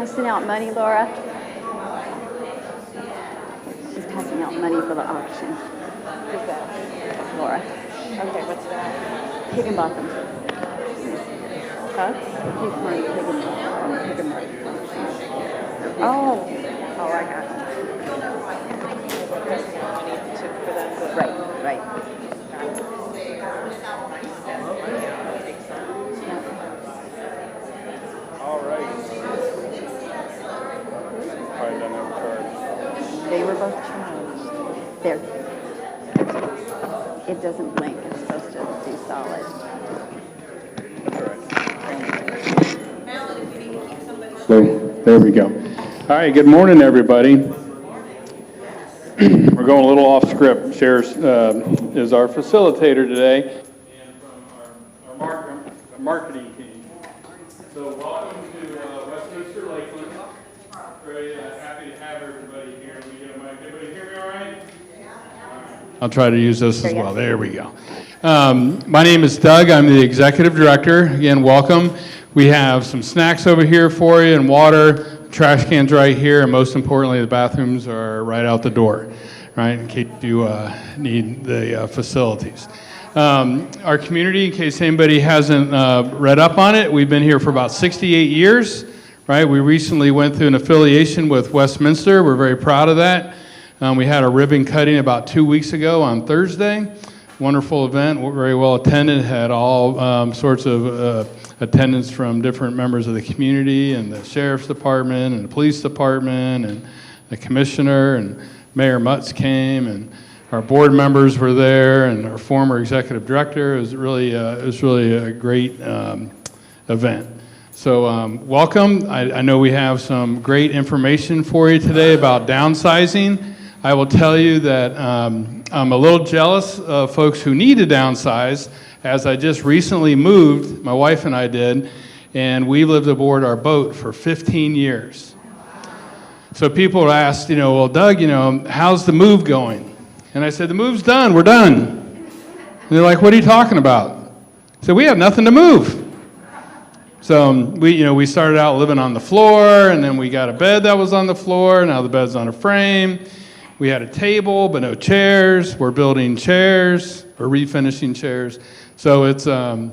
passing out money, Laura? She's passing out money for the auction. Who's that? Laura. Okay, what's that? Higginbotham. Huh? He's from Higginbotham. Oh, I got it. Right. All right. Probably don't have a card. They were both charged. There. It doesn't blink. It's supposed to be solid. So there we go. All right. Good morning, everybody. We're going a little off script. Cher is our facilitator today, and from our marketing team. So welcome to Westminster Lakeland. Very happy to have everybody here. Everybody hear me all right? I'll try to use this as well. There we go. My name is Doug. I'm the executive director. Again, welcome. We have some snacks over here for you and water. Trash cans right here, and most importantly, the bathrooms are right out the door, right, in case you need the facilities. Our community, in case anybody hasn't read up on it, we've been here for about 68 years, right? We recently went through an affiliation with Westminster. We're very proud of that. We had a ribbon cutting about 2 weeks ago on Thursday. Wonderful event, very well attended, had all sorts of attendance from different members of the community and the sheriff's department and the police department and the commissioner, and Mayor Mutz came, and our board members were there, and our former executive director. It was really a great event. So welcome. I know we have some great information for you today about downsizing. I will tell you that I'm a little jealous of folks who need to downsize, as I just recently moved, my wife and I did, and we lived aboard our boat for 15 years. So people asked, well, Doug, how's the move going? And I said, the move's done, we're done. And they're like, what are you talking about? I said, we have nothing to move. So we started out living on the floor, and then we got a bed that was on the floor, now the bed's on a frame. We had a table, but no chairs. We're building chairs, we're refinishing chairs. So it's, I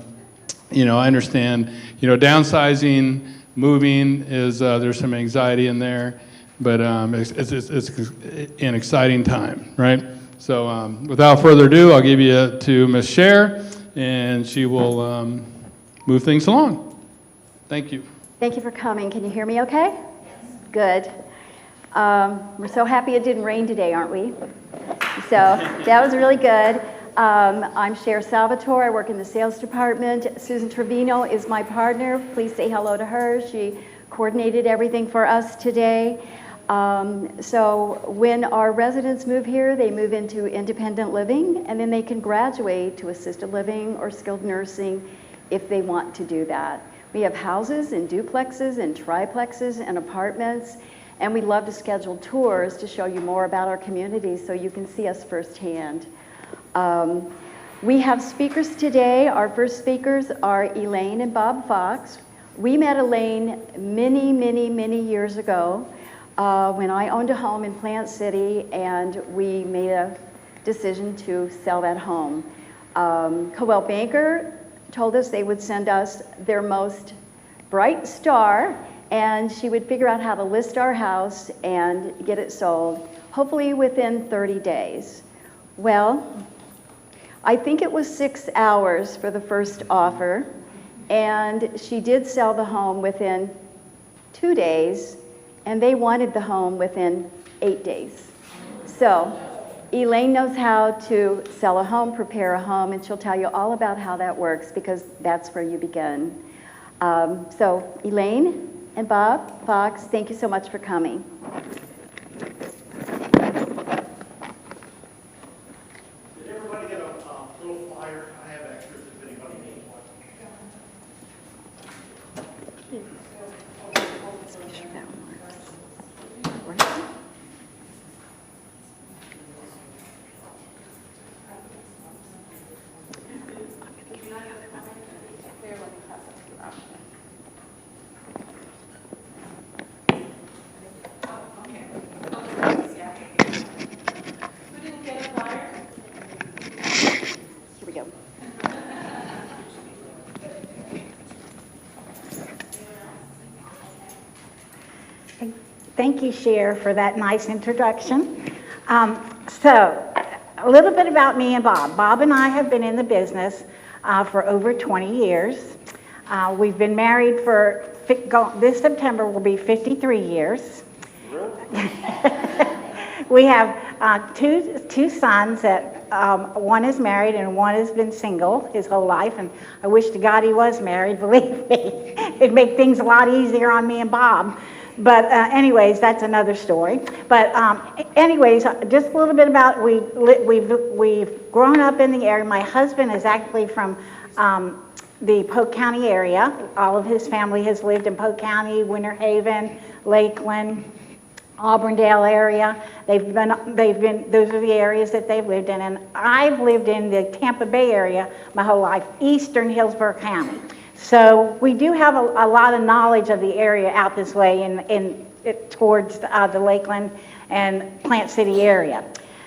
understand, downsizing, moving is, there's some anxiety in there, but it's an exciting time, right? So without further ado, I'll give you to Ms. Cher, and she will move things along. Thank you. Thank you for coming. Can you hear me okay? Yes. Good. We're so happy it didn't rain today, aren't we? So that was really good. I'm Cher Salvatore. I work in the sales department. Susan Trevino is my partner. Please say hello to her. She coordinated everything for us today. So when our residents move here, they move into independent living, and then they can graduate to assisted living or skilled nursing if they want to do that. We have houses and duplexes and triplexes and apartments, and we'd love to schedule tours to show you more about our community so you can see us firsthand. We have speakers today. Our first speakers are Elaine and Bob Fox. We met Elaine many years ago when I owned a home in Plant City, and we made a decision to sell that home. Coldwell Banker told us they would send us their most bright star, and she would figure out how to list our house and get it sold, hopefully within 30 days. Well, I think it was 6 hours for the first offer, and she did sell the home within 2 days, and they wanted the home within 8 days. So Elaine knows how to sell a home, prepare a home, and she'll tell you all about how that works, because that's where you begin. So Elaine and Bob Fox, thank you so much for coming. Did everybody get a little flyer? I have extras if anybody needs one. Let's make sure that one works. Works? Thank you, Cher, for that nice introduction. So, a little bit about me and Bob. Bob and I have been in the business for over 20 years. We've been married for, this September will be 53 years. We have two sons that one is married and one has been single his whole life, and I wish to God he was married, believe me. It'd make things a lot easier on me and Bob. But anyways, that's another story. But anyways, just a little bit about, we've grown up in the area. My husband is actually from the Polk County area. All of his family has lived in Polk County, Winter Haven, Lakeland, Auburndale area. Those are the areas that they've lived in. And I've lived in the Tampa Bay area my whole life, eastern Hillsborough County. So we do have a lot of knowledge of the area out this way towards the Lakeland and Plant City area.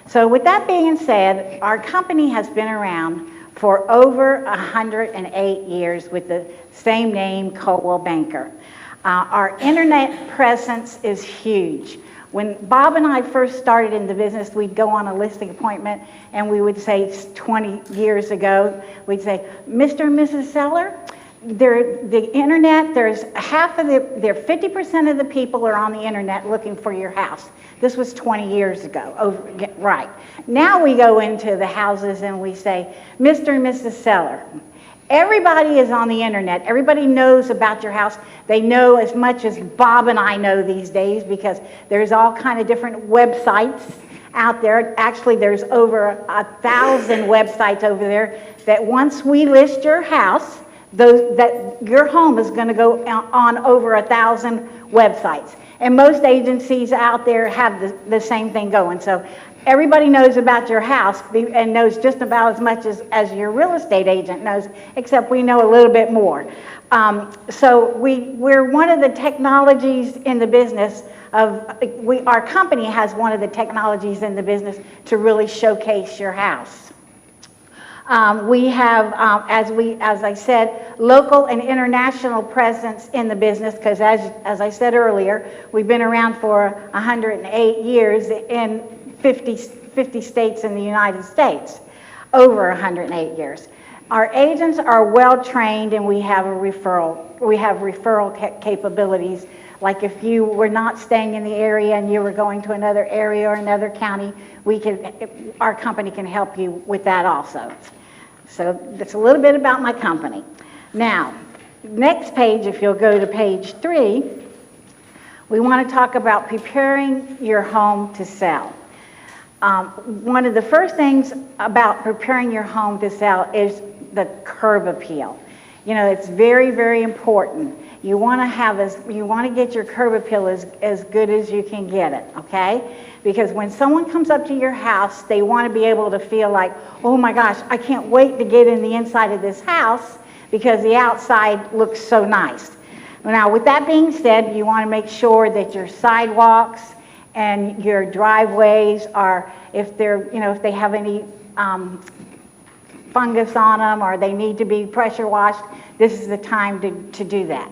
So with that being said, our company has been around for over 108 years with the same name, Coldwell Banker. Our internet presence is huge. When Bob and I first started in the business, we'd go on a listing appointment and we would say 20 years ago, we'd say, Mr. and Mrs. Seller, the internet, there's 50% of the people are on the internet looking for your house. This was 20 years ago, right. Now we go into the houses and we say, Mr. and Mrs. Seller, everybody is on the internet. Everybody knows about your house. They know as much as Bob and I know these days because there's all kind of different websites out there. Actually, there's over 1,000 websites over there that once we list your house, that your home is going to go on over 1,000 websites. And most agencies out there have the same thing going. So everybody knows about your house and knows just about as much as your real estate agent knows, except we know a little bit more. So we're one of the technologies in the business our company has one of the technologies in the business to really showcase your house. We have, as I said, local and international presence in the business because as I said earlier, we've been around for 108 years in 50 states in the United States, over 108 years. Our agents are well trained and we have referral capabilities. Like if you were not staying in the area and you were going to another area or another county, our company can help you with that also. So that's a little bit about my company. Now, next page, if you'll go to page 3, we want to talk about preparing your home to sell. One of the first things about preparing your home to sell is the curb appeal. You know, it's very, very important. You want to get your curb appeal as good as you can get it, okay? Because when someone comes up to your house, they want to be able to feel like, oh my gosh, I can't wait to get in the inside of this house because the outside looks so nice. Now, with that being said, you want to make sure that your sidewalks and your driveways are, if they have any fungus on them or they need to be pressure washed, this is the time to do that.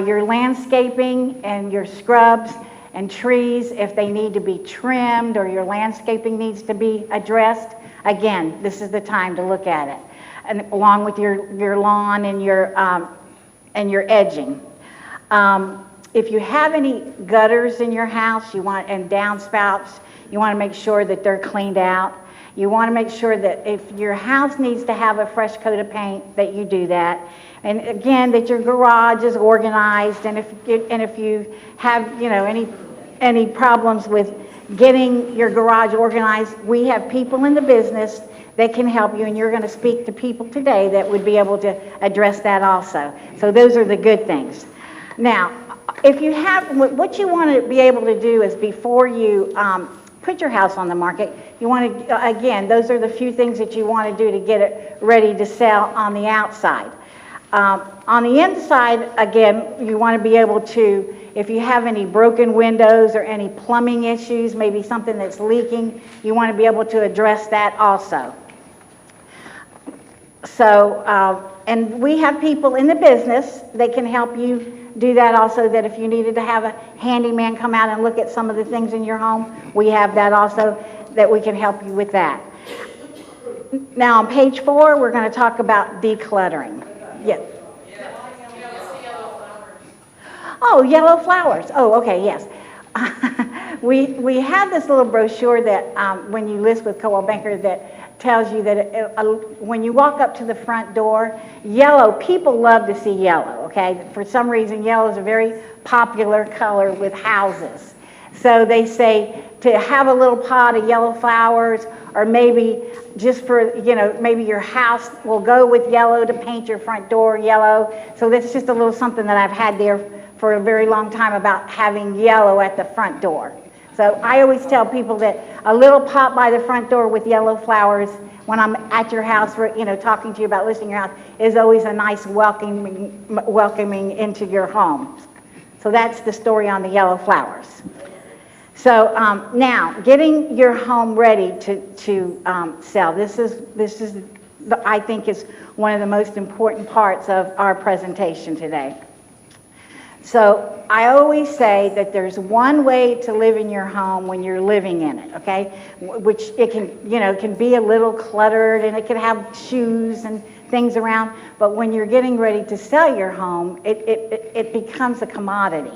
Your landscaping and your scrubs and trees, if they need to be trimmed or your landscaping needs to be addressed, again, this is the time to look at it. And along with your lawn and your edging. If you have any gutters in your house and downspouts, you want to make sure that they're cleaned out. You want to make sure that if your house needs to have a fresh coat of paint, that you do that. And again, that your garage is organized. And if you have any problems with getting your garage organized, we have people in the business that can help you. And you're going to speak to people today that would be able to address that also. So those are the good things. Now, if you have, what you want to be able to do is before you put your house on the market, you want to, again, those are the few things that you want to do to get it ready to sell on the outside. On the inside, again, you want to be able to, if you have any broken windows or any plumbing issues, maybe something that's leaking, you want to be able to address that also. So, and we have people in the business that can help you do that also, that if you needed to have a handyman come out and look at some of the things in your home, we have that also, that we can help you with that. Now, on page 4, we're going to talk about decluttering. Yes. Oh, yellow flowers. Oh, okay, yes. We have this little brochure that when you list with Coldwell Banker that tells you that when you walk up to the front door, yellow, people love to see yellow, okay? For some reason, yellow is a very popular color with houses. So they say to have a little pot of yellow flowers, or maybe just for, maybe your house will go with yellow to paint your front door yellow. So that's just a little something that I've had there for a very long time about having yellow at the front door. So I always tell people that a little pot by the front door with yellow flowers when I'm at your house, talking to you about listing your house, is always a nice welcoming into your home. So that's the story on the yellow flowers. So now, getting your home ready to sell. This is I think is one of the most important parts of our presentation today. So I always say that there's one way to live in your home when you're living in it, okay? Which it can be a little cluttered, and it can have shoes and things around, but when you're getting ready to sell your home, it becomes a commodity.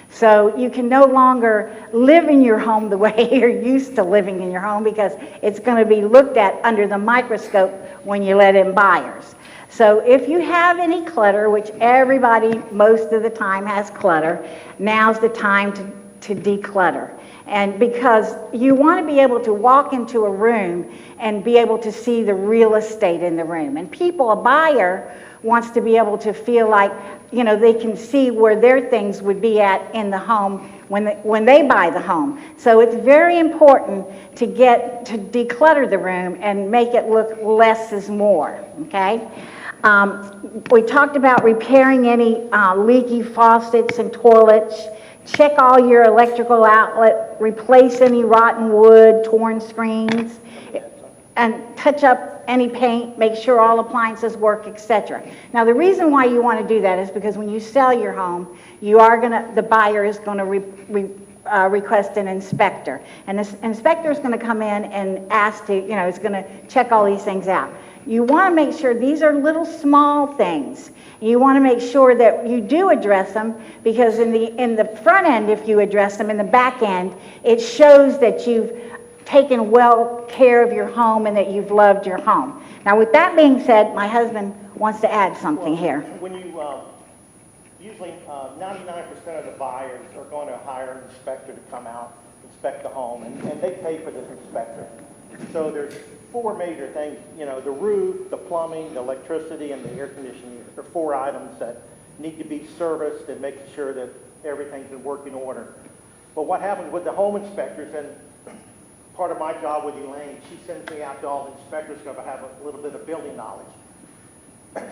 So you can no longer live in your home the way you're used to living in your home, because it's going to be looked at under the microscope when you let in buyers. So if you have any clutter, which everybody most of the time has clutter, now's the time to declutter. And because you want to be able to walk into a room and be able to see the real estate in the room. And a buyer wants to be able to feel like, they can see where their things would be at in the home when they buy the home. So it's very important to declutter the room and make it look less is more, okay? We talked about repairing any leaky faucets and toilets. Check all your electrical outlet, replace any rotten wood, torn screens, and touch up any paint, make sure all appliances work, etc. Now, the reason why you want to do that is because when you sell your home, the buyer is going to request an inspector. And this inspector is going to come in and ask to, is going to check all these things out. You want to make sure these are little small things. You want to make sure that you do address them, because in the front end, if you address them, in the back end, it shows that you've taken well care of your home and that you've loved your home. Now, with that being said, my husband wants to add something here. When you, usually 99% of the buyers are going to hire an inspector to come out, inspect the home, and they pay for this inspector. So there's 4 major things, the roof, the plumbing, the electricity, and the air conditioning. There are 4 items that need to be serviced and making sure that everything's in working order. But what happens with the home inspectors, and part of my job with Elaine, she sends me out to all the inspectors because I have a little bit of building knowledge.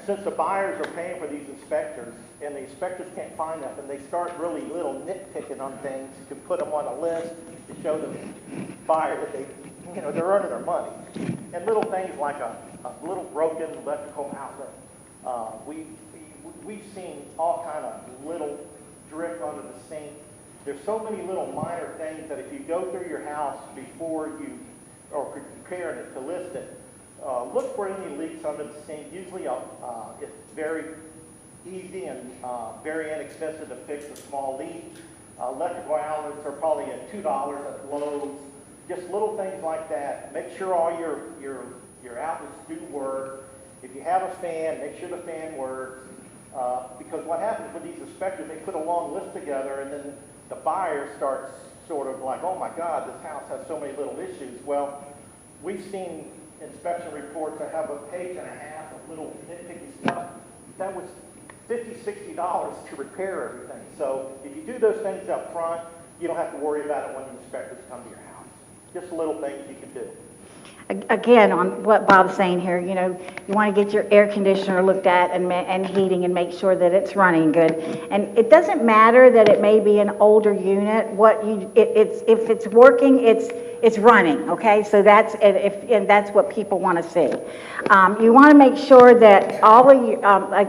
Since the buyers are paying for these inspectors, and the inspectors can't find nothing, they start really little nitpicking on things to put them on a list to show the buyer that they're earning their money. And little things like a little broken electrical outlet. We've seen all kind of little drip under the sink. There's so many little minor things that if you go through your house before you are preparing it to list it, look for any leaks under the sink. Usually it's very easy and very inexpensive to fix a small leak. Electrical outlets are probably at $2 at Lowe's. Just little things like that. Make sure all your outlets do work. If you have a fan, make sure the fan works. Because what happens with these inspectors, they put a long list together, and then the buyer starts sort of like, oh my God, this house has so many little issues. Well, we've seen inspection reports that have a page and a half of little nitpicky stuff. That was $50, $60 to repair everything. So if you do those things up front, you don't have to worry about it when the inspectors come to your house. Just little things you can do. again, on what Bob's saying here, you know, you want to get your air conditioner looked at and heating and make sure that it's running good. And it doesn't matter that it may be an older unit. If it's working, it's running, okay? So that's, and that's what people want to see. You want to make sure that all of you,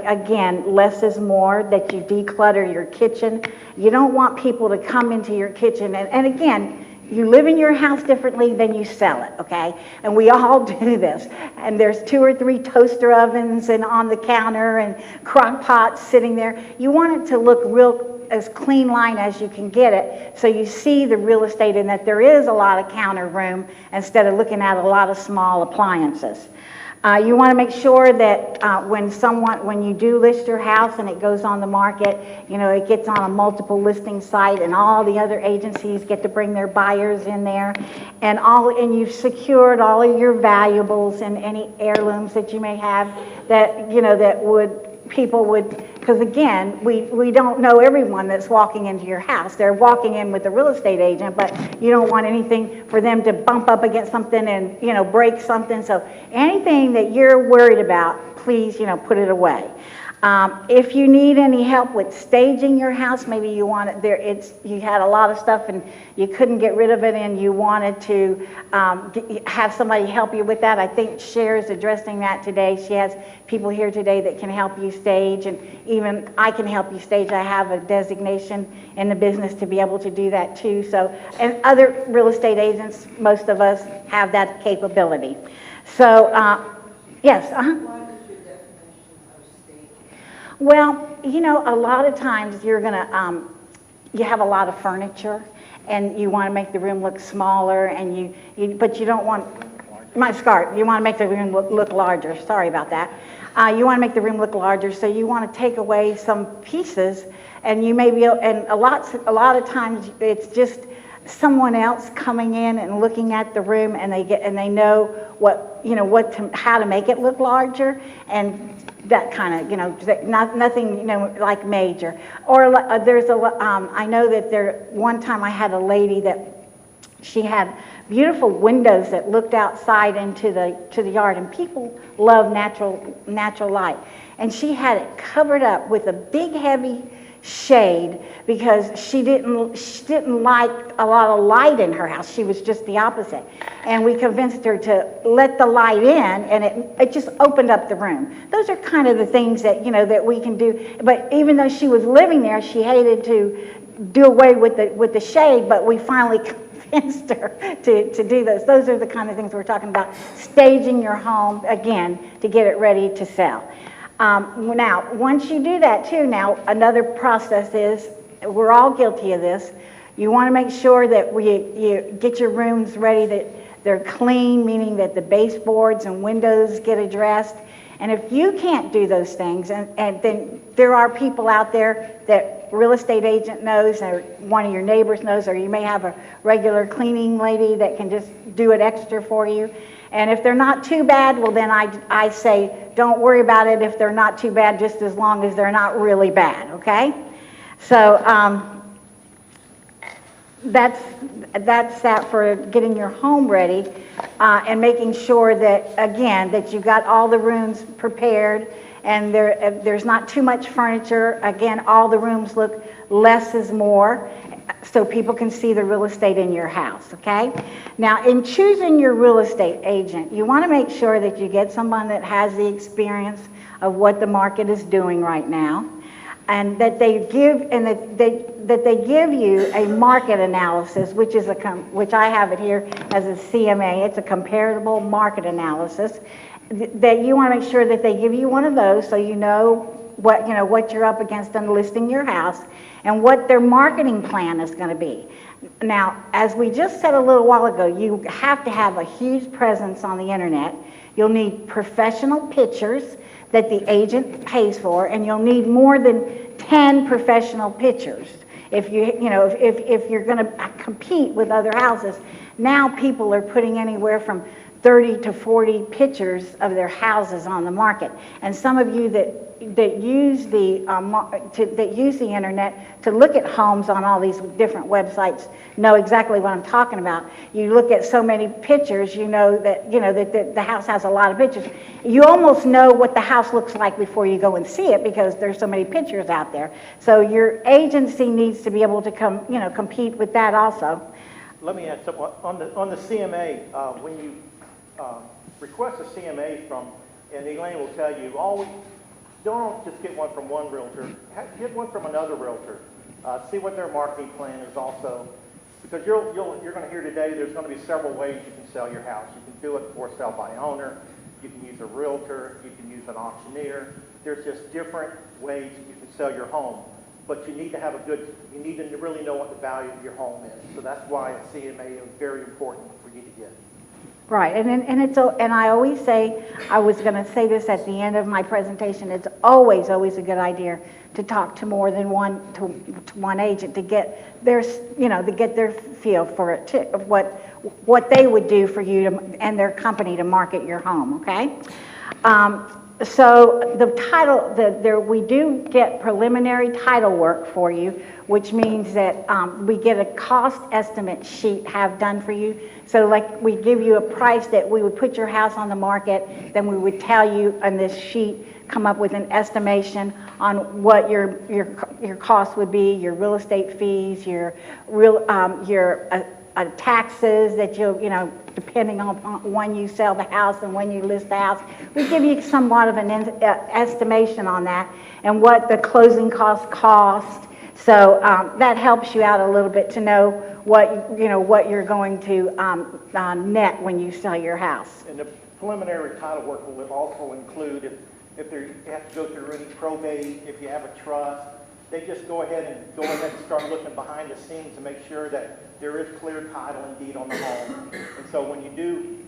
again, less is more, that you declutter your kitchen. You don't want people to come into your kitchen, and again, you live in your house differently than you sell it, okay? And we all do this. And there's 2 or 3 toaster ovens and on the counter and crock pots sitting there. You want it to look real as clean line as you can get it, so you see the real estate and that there is a lot of counter room instead of looking at a lot of small appliances. You want to make sure that when you do list your house and it goes on the market, you know, it gets on a multiple listing site and all the other agencies get to bring their buyers in there, and you've secured all of your valuables and any heirlooms that you may have that, you know, people would, because again, we don't know everyone that's walking into your house. They're walking in with a real estate agent, but you don't want anything for them to bump up against something and, you know, break something. So anything that you're worried about, please, you know, put it away. If you need any help with staging your house, maybe you want it you had a lot of stuff and you couldn't get rid of it and you wanted to have somebody help you with that. I think Cher is addressing that today. She has people here today that can help you stage, and even I can help you stage. I have a designation in the business to be able to do that too. So, and other real estate agents, most of us have that capability. So, yes. Well, you know, a lot of times you're going to, you have a lot of furniture and you want to make the room look smaller, and but you don't want, you want to make the room look larger. Sorry about that. You want to make the room look larger, so you want to take away some pieces, and you may be, and a lot of times it's just someone else coming in and looking at the room, and they know how to make it look larger, and that kind of, you know, nothing, you know, like major. Or I know that one time I had a lady that she had beautiful windows that looked outside into the yard, and people love natural light. And she had it covered up with a big heavy shade because she didn't like a lot of light in her house. She was just the opposite. And we convinced her to let the light in, and it just opened up the room. Those are kind of the things that, you know, that we can do. But even though she was living there, she hated to do away with the shade, but we finally convinced her to do those. Those are the kind of things we're talking about. Staging your home, again, to get it ready to sell. Now, once you do that too, now another process is, we're all guilty of this, you want to make sure that you get your rooms ready, that they're clean, meaning that the baseboards and windows get addressed. And if you can't do those things, and then there are people out there that real estate agent knows, or one of your neighbors knows, or you may have a regular cleaning lady that can just do it extra for you. And if they're not too bad, well then I say don't worry about it if they're not too bad, just as long as they're not really bad, okay? So that's that for getting your home ready, and making sure that, again, that you got all the rooms prepared, and there's not too much furniture. Again, all the rooms look less is more, so people can see the real estate in your house, okay? Now, in choosing your real estate agent, you want to make sure that you get someone that has the experience of what the market is doing right now, and that they give you a market analysis, which I have it here as a CMA. It's a comparable market analysis. That you want to make sure that they give you one of those, so you know what you're up against in listing your house, and what their marketing plan is going to be. Now, as we just said a little while ago, you have to have a huge presence on the internet. You'll need professional pictures that the agent pays for, and you'll need more than 10 professional pictures if you're going to compete with other houses. Now people are putting anywhere from 30 to 40 pictures of their houses on the market. And some of you that use the internet to look at homes on all these different websites know exactly what I'm talking about. You look at so many pictures, you know that the house has a lot of pictures. You almost know what the house looks like before you go and see it because there's so many pictures out there. So your agency needs to be able to compete with that also. Let me add something. On the CMA, when you request a CMA from, and Elaine will tell you, always don't just get one from one realtor. Get one from another realtor. See what their marketing plan is also, because you're going to hear today. There's going to be several ways you can sell your house. You can do it for sale by owner. You can use a realtor. You can use an auctioneer. There's just different ways you can sell your home. But you need to have you need to really know what the value of your home is. So that's why a CMA is very important for you to get. Right, and I always say, I was going to say this at the end of my presentation, it's always a good idea to talk to more than one agent to get their feel for it too, of what they would do for you and their company to market your home. Okay. So the title, we do get preliminary title work for you, which means that we get a cost estimate sheet done for you. So like we give you a price that we would put your house on the market, then we would tell you on this sheet, come up with an estimation on what your cost would be, your real estate fees, your taxes that depending on when you sell the house and when you list the house. We give you somewhat of an estimation on that and what the closing costs cost. So that helps you out a little bit to know what you're going to net when you sell your house. And the preliminary title work will also include if you have to go through any probate, if you have a trust. They just go ahead and start looking behind the scenes to make sure that there is clear title and deed on the home. And so when you do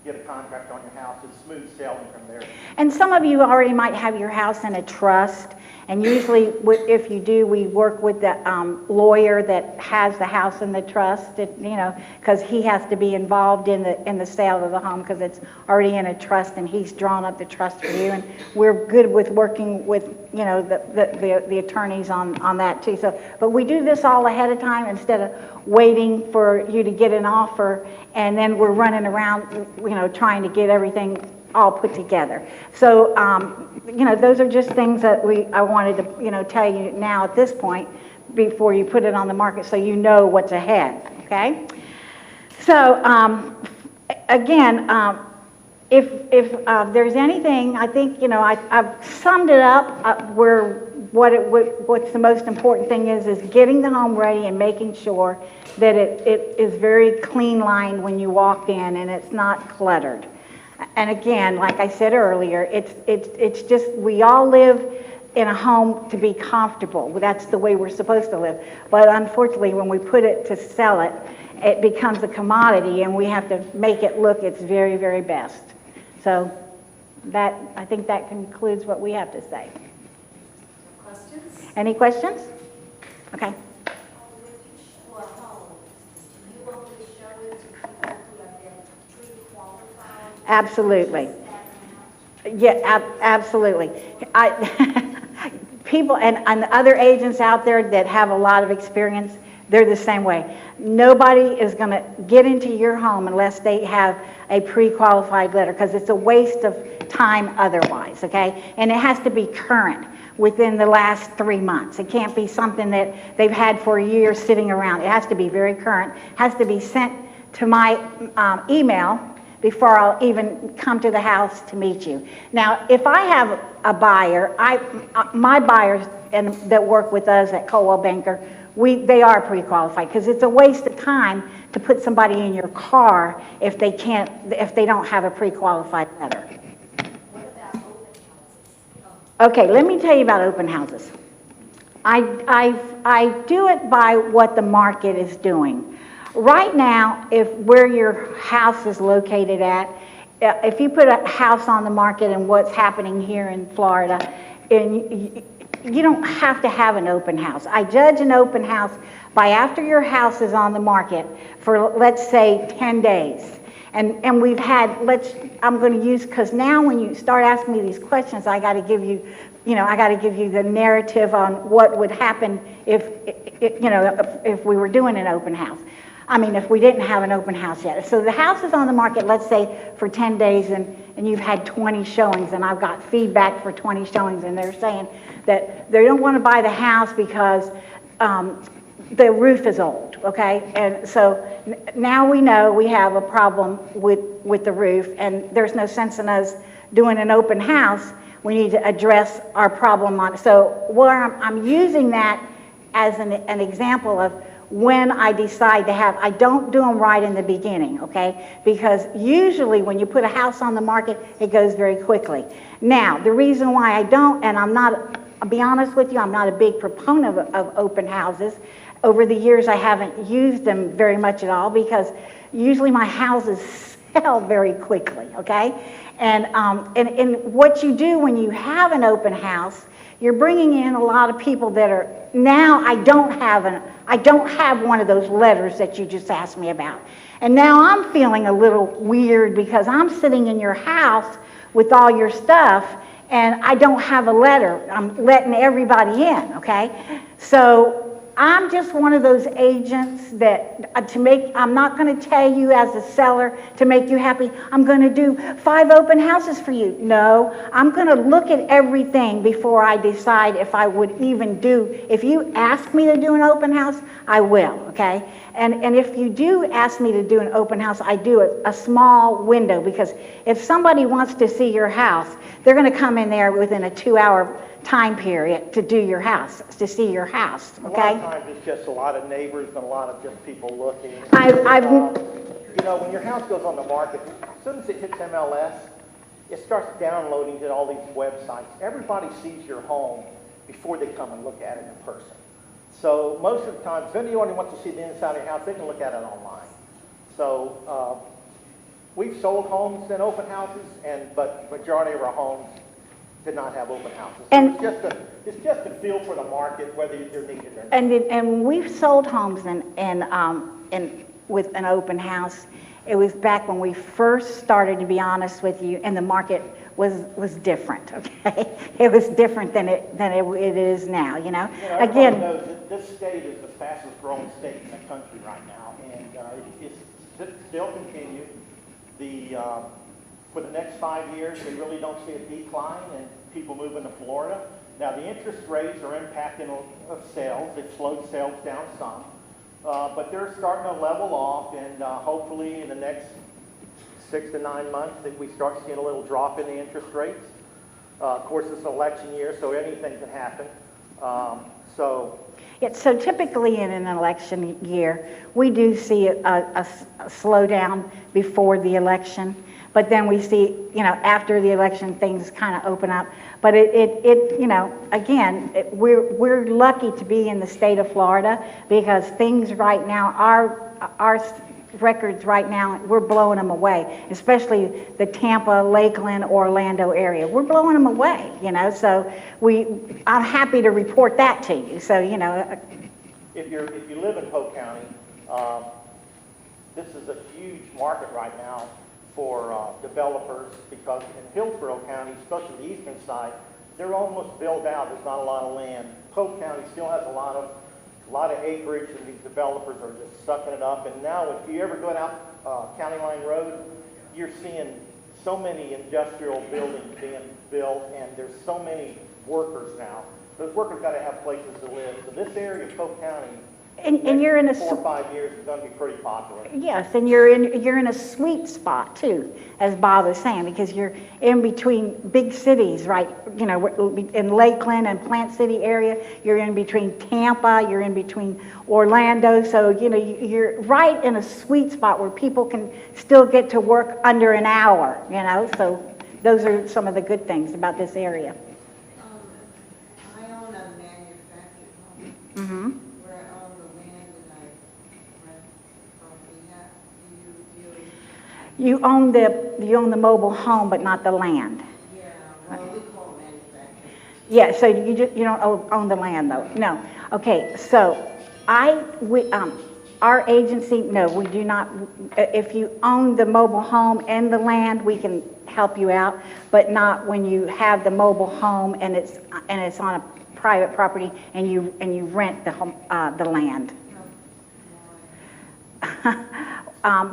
get a contract on your house, it's smooth sailing from there. And some of you already might have your house in a trust. And usually, if you do, we work with the lawyer that has the house in the trust, because he has to be involved in the sale of the home because it's already in a trust and he's drawn up the trust for you. And we're good with working with, the attorneys on that too. So, but we do this all ahead of time instead of waiting for you to get an offer and then we're running around, trying to get everything all put together. So, those are just things that I wanted to, tell you now at this point before you put it on the market so you know what's ahead, okay? So, again, if there's anything, I think, I've summed it up what's the most important thing is getting the home ready and making sure that it is very clean lined when you walk in and it's not cluttered. And again, like I said earlier, it's just, we all live in a home to be comfortable. That's the way we're supposed to live. But unfortunately, when we put it to sell it, it becomes a commodity and we have to make it look its very, very best. So I think that concludes what we have to say. Questions? Any questions? Okay. Absolutely. Yeah, absolutely. People and other agents out there that have a lot of experience, they're the same way. Nobody is going to get into your home unless they have a pre-qualified letter because it's a waste of time otherwise, okay? And it has to be current within the last 3 months. It can't be something that they've had for a year sitting around. It has to be very current. It has to be sent to my email before I'll even come to the house to meet you. Now, if I have a buyer, my buyers that work with us at Coldwell Banker, they are pre-qualified because it's a waste of time to put somebody in your car if they don't have a pre-qualified letter. What about open houses? Okay, let me tell you about open houses. I do it by what the market is doing. Right now, where your house is located at, if you put a house on the market and what's happening here in Florida, and you don't have to have an open house. I judge an open house by after your house is on the market for, let's say, 10 days. And we've had, I'm going to use, because now when you start asking me these questions, I got to give you, I got to give you the narrative on what would happen if we were doing an open house. I mean, if we didn't have an open house yet. So the house is on the market, let's say, for 10 days, and you've had 20 showings, and I've got feedback for 20 showings, and they're saying that they don't want to buy the house because the roof is old, okay? And so now we know we have a problem with the roof, and there's no sense in us doing an open house. We need to address our problem on it. So where I'm using that as an example of when I decide to have, I don't do them right in the beginning, okay? Because usually when you put a house on the market, it goes very quickly. Now, the reason why I don't, and I'll be honest with you, I'm not a big proponent of open houses. Over the years, I haven't used them very much at all because usually my houses sell very quickly, okay? And what you do when you have an open house, you're bringing in a lot of people that are, now I don't have one of those letters that you just asked me about. And now I'm feeling a little weird because I'm sitting in your house with all your stuff and I don't have a letter. I'm letting everybody in, okay? So I'm just one of those agents that I'm not going to tell you as a seller to make you happy, I'm going to do 5 open houses for you. No, I'm going to look at everything before I decide if I would even do, if you ask me to do an open house, I will, okay? And if you do ask me to do an open house, I do a small window, because if somebody wants to see your house, they're going to come in there within a 2-hour time period to do your house, to see your house, okay? A lot of times it's just a lot of neighbors and a lot of just people looking. When your house goes on the market, as soon as it hits MLS, it starts downloading to all these websites. Everybody sees your home before they come and look at it in person. So most of the time, if anyone wants to see the inside of your house, they can look at it online. So we've sold homes in open houses, but majority of our homes did not have open houses. So And it's just a feel for the market, whether they're needed or not. and we've sold homes and with an open house. It was back when we first started, to be honest with you, and the market was different. Okay, it was different than it is now. Everybody knows that this state is the fastest growing state in the country right now, and it's still continue. For the next 5 years, we really don't see a decline in people moving to Florida. Now, the interest rates are impacting sales. They've slowed sales down some. But they're starting to level off, and hopefully in the next 6 to 9 months that we start seeing a little drop in the interest rates. Of course, it's an election year, so anything can happen. So typically in an election year, we do see a slowdown before the election. But then we see, after the election, things kind of open up. But we're lucky to be in the state of Florida, because things right now, our records right now, we're blowing them away, especially the Tampa, Lakeland, Orlando area. We're blowing them away, so I'm happy to report that to you. So, if you live in Polk County, this is a huge market right now for developers, because in Hillsborough County, especially the eastern side, they're almost built out. There's not a lot of land. Polk County still has a lot of acreage, and these developers are just sucking it up. And now, if you ever go down County Line Road, you're seeing so many industrial buildings being built, and there's so many workers now. Those workers got to have places to live. So this area of Polk County, and you're in a 4 or 5 years, is going to be pretty popular. Yes, and you're in a sweet spot too, as Bob was saying, because you're in between big cities, right? In Lakeland and Plant City area, you're in between Tampa, you're in between Orlando, so you're right in a sweet spot where people can still get to work under an hour. So those are some of the good things about this area. I own a manufactured home. Mm-hmm. Where I own the land and I rent property out. You own the mobile home, but not the land. Yeah, well, we call it manufactured. Yeah, so you don't own the land though. No. Okay, so our Our agency, no, we do not. If you own the mobile home and the land, we can help you out, but not when you have the mobile home and it's on a private property and you rent the home, the land.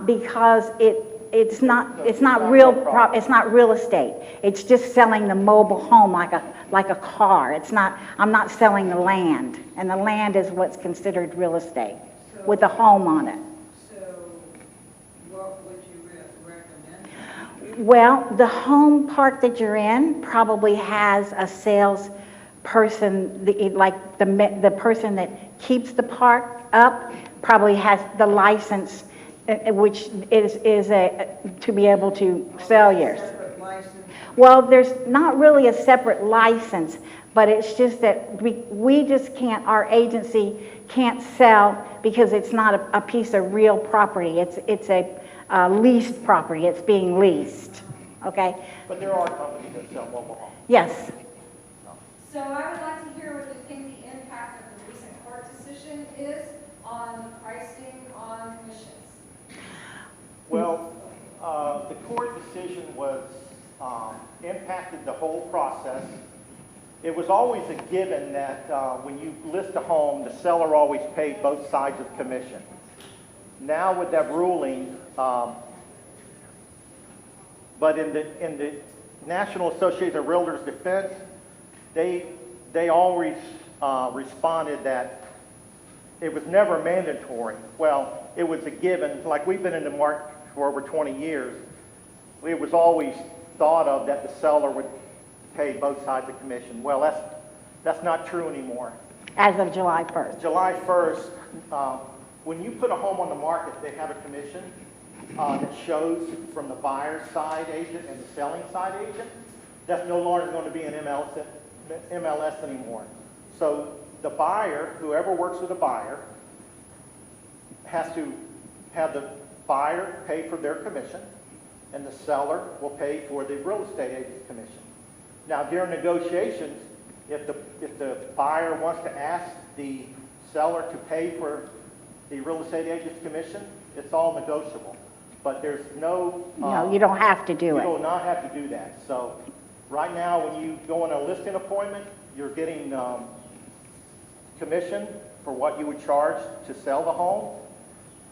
Because it's not real estate. It's just selling the mobile home like a car. I'm not selling the land, and the land is what's considered real estate with a home on it. So what would you recommend? Well, the home park that you're in probably has a salesperson, like the person that keeps the park up probably has the license, which is to be able to sell yours. Separate license? Well, there's not really a separate license, but it's just that we just can't, our agency can't sell because it's not a piece of real property. It's a leased property. It's being leased, okay? But there are companies that sell mobile homes. Yes. So I would like to hear what you think the impact of the recent court decision is on pricing on commissions. Well, the court decision was impacted the whole process. It was always a given that when you list a home, the seller always paid both sides of commission. Now with that ruling, but in the National Association of Realtors defense, they always responded that it was never mandatory. Well, it was a given. Like we've been in the market for over 20 years, it was always thought of that the seller would pay both sides of commission. Well, that's not true anymore. As of July 1st. July 1st, when you put a home on the market, they have a commission that shows from the buyer's side agent and the selling side agent. That's no longer going to be an MLS anymore. So the buyer, whoever works with the buyer, has to have the buyer pay for their commission, and the seller will pay for the real estate agent's commission. Now, during negotiations, if the buyer wants to ask the seller to pay for the real estate agent's commission, it's all negotiable. But there's no... No, you don't have to do it. You will not have to do that. So right now, when you go on a listing appointment, you're getting commission for what you would charge to sell the home.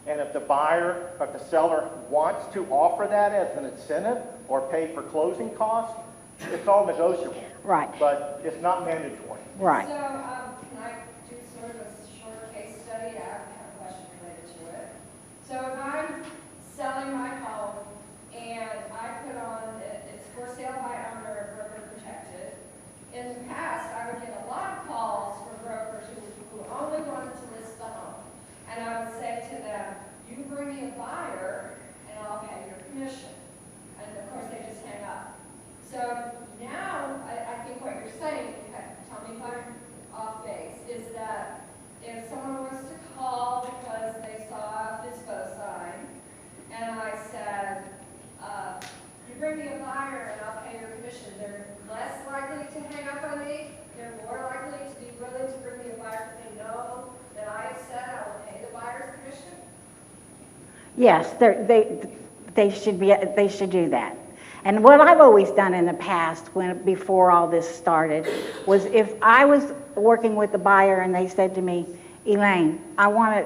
And if the buyer or the seller wants to offer that as an incentive or pay for closing costs, it's all negotiable. Right. But it's not mandatory. Right. So can I do sort of a short case study? I have a question related to it. So if I'm selling my home and I put on, it's for sale by owner, broker protected. In the past, I would get a lot of calls from brokers who only wanted to list the home. And I would say to them, you bring me a buyer and I'll pay your commission. And of course, they just hang up. So now, I think what you're saying, tell me if I'm off base, is that if someone was to call because they saw a dispo sign, and I said, you bring me a buyer and I'll pay your commission, they're less likely to hang up on me, they're more likely to be willing to bring me a buyer because they know that I have said I will pay the buyer's commission? Yes, they should do that. And what I've always done in the past, before all this started, was if I was working with the buyer and they said to me, Elaine, I want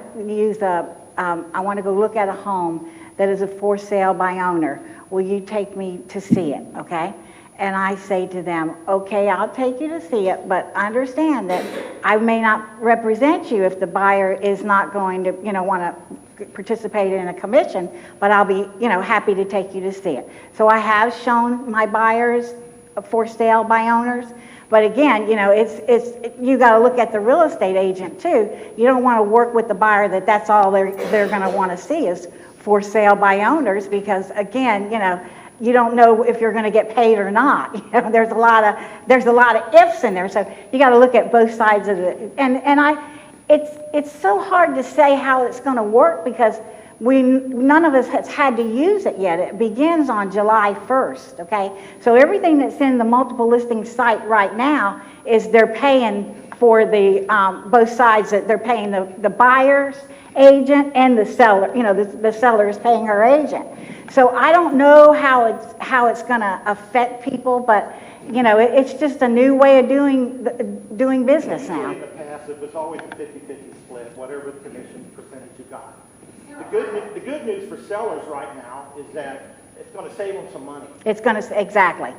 to go look at a home that is a for sale by owner. Will you take me to see it? Okay. And I say to them, okay, I'll take you to see it, but understand that I may not represent you if the buyer is not going to, want to participate in a commission, but I'll be, happy to take you to see it. So I have shown my buyers for sale by owners, but again, you got to look at the real estate agent too. You don't want to work with the buyer that's all they're going to want to see is for sale by owners, because again, you don't know if you're going to get paid or not. There's a lot of ifs in there. So you got to look at both sides of it. It's so hard to say how it's going to work because none of us has had to use it yet. It begins on July 1st. Okay, so everything that's in the multiple listing site right now is they're paying for the, both sides, that they're paying the buyer's agent and the seller, the seller is paying her agent. So I don't know how it's gonna affect people, but, it's just a new way of doing business now. In the past, it was always a 50-50 split, whatever the commission percentage you got. The good news for sellers right now is that it's going to save them some money. It's going to, exactly.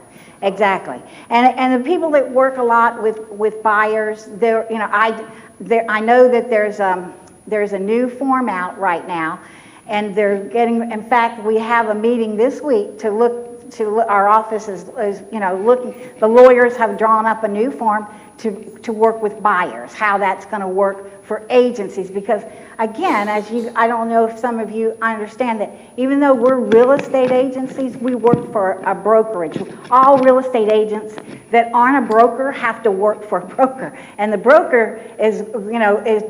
And the people that work a lot with buyers, I know that there's a new form out right now, and they're getting, in fact, we have a meeting this week our office is looking, the lawyers have drawn up a new form to work with buyers, how that's going to work for agencies, because again, I don't know if some of you understand that even though we're real estate agencies, we work for a brokerage. All real estate agents that aren't a broker have to work for a broker, and the broker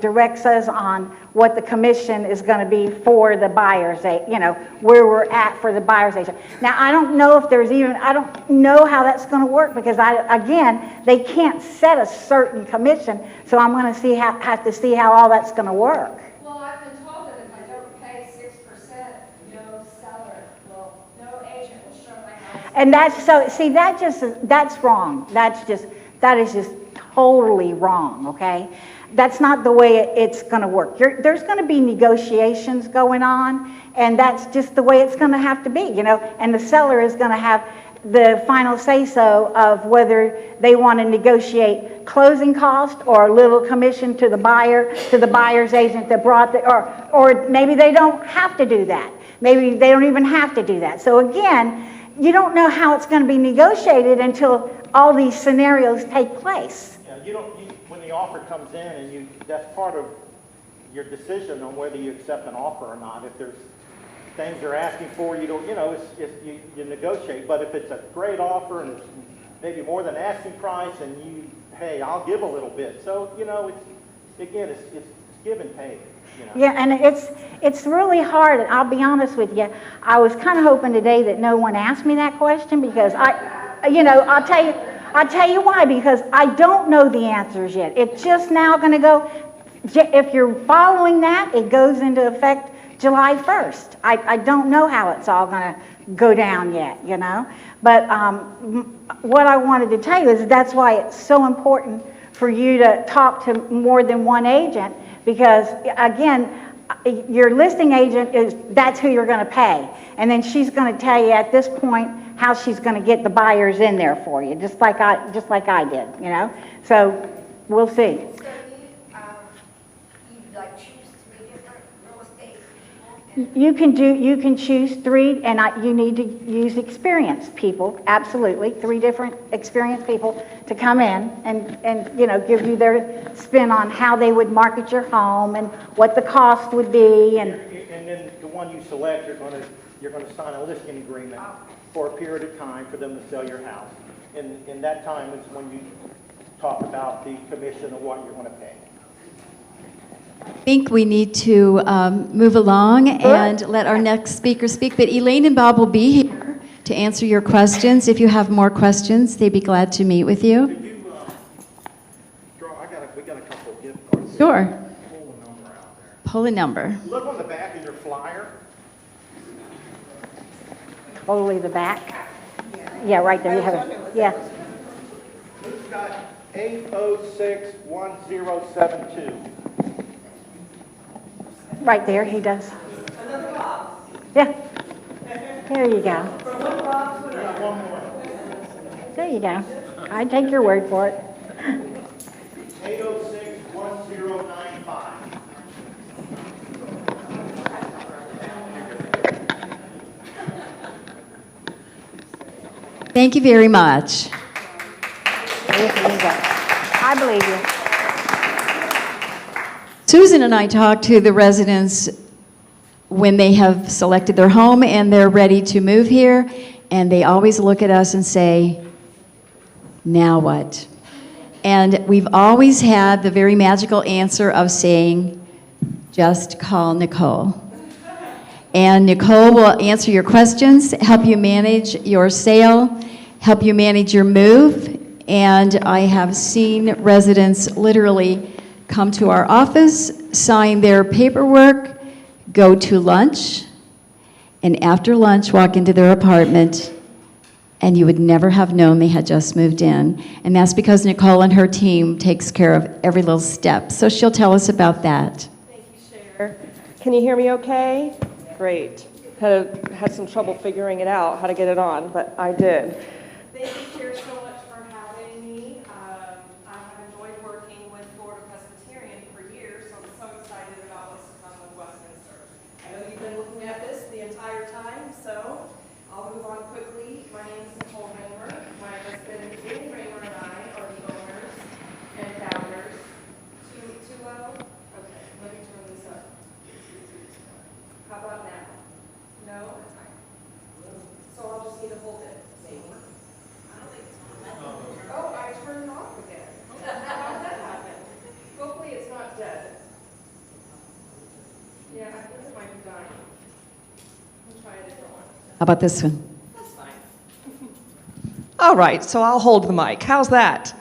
directs us on what the commission is going to be for the buyer's, where we're at for the buyer's agent. Now, I don't know if I don't know how that's going to work, because they can't set a certain commission, so I'm going to have to see how all that's going to work. Well, I've been told that if I don't pay 6%, no agent will show my house. And that's wrong. That is just totally wrong, okay? That's not the way it's going to work. There's going to be negotiations going on, and that's just the way it's going to have to be, and the seller is going to have the final say-so of whether they want to negotiate closing cost or a little commission to the buyer's agent that brought or maybe they don't have to do that. Maybe they don't even have to do that. So again, you don't know how it's going to be negotiated until all these scenarios take place. Yeah, when the offer comes in, and that's part of your decision on whether you accept an offer or not. If there's things they're asking for, you negotiate. But if it's a great offer and it's maybe more than asking price, and hey, I'll give a little bit. So it's give and take. Yeah, and it's really hard. I'll be honest with you. I was kind of hoping today that no one asked me that question, because I'll tell you why, because I don't know the answers yet. It's just now going to go. If you're following that, it goes into effect July 1st. I don't know how it's all going to go down yet, But what I wanted to tell you is that's why it's so important for you to talk to more than one agent, because, again, your listing agent that's who you're going to pay. And then she's going to tell you at this point how she's going to get the buyers in there for you, just like I did, So we'll see. So you choose 3 different real estate people? You can choose 3, and you need to use experienced people, absolutely, 3 different experienced people to come in and give you their spin on how they would market your home and what the cost would be. And then the one you select, you're going to sign a listing agreement for a period of time for them to sell your house. And that time is when you talk about the commission of what you're going to pay. I think we need to move along and let our next speaker speak. But Elaine and Bob will be here to answer your questions. If you have more questions, they'd be glad to meet with you. Could you we got a couple of gift cards. Sure. Pull a number out there. Pull a number. Look on the back of your flyer. totally the back. Yeah, right there. You have it. Yeah. Who's got 8061072? Right there, he does. Yeah. There you go. There you go. I take your word for it. 8061095. Thank you very much. I believe you. Susan and I talk to the residents when they have selected their home and they're ready to move here, and they always look at us and say, now what? And we've always had the very magical answer of saying, just call Nicole. And Nicole will answer your questions, help you manage your sale, help you manage your move, And I have seen residents literally come to our office, sign their paperwork, go to lunch, and after lunch walk into their apartment, and you would never have known they had just moved in. And that's because Nicole and her team takes care of every little step. So she'll tell us about that. Thank you, Cher. Can you hear me okay? Great. Had some trouble figuring it out, how to get it on, but I did. Thank you, Cher, so much for having me. I have enjoyed working with Florida Presbyterian for years, so I'm so excited about what's to come with Westminster. I know you've been looking at this the entire time, so I'll move on quickly. My name is Nicole Raymer. My husband, Danny Raymer, and I are the owners and founders. Too low? Okay, let me turn this up. How about now? No? So I'll just need to hold it. Oh, I turned it off again. How did that happen? Hopefully it's not dead. Yeah, I think it might be dying. I'll try a different one. How about this one? That's fine. All right, so I'll hold the mic. How's that?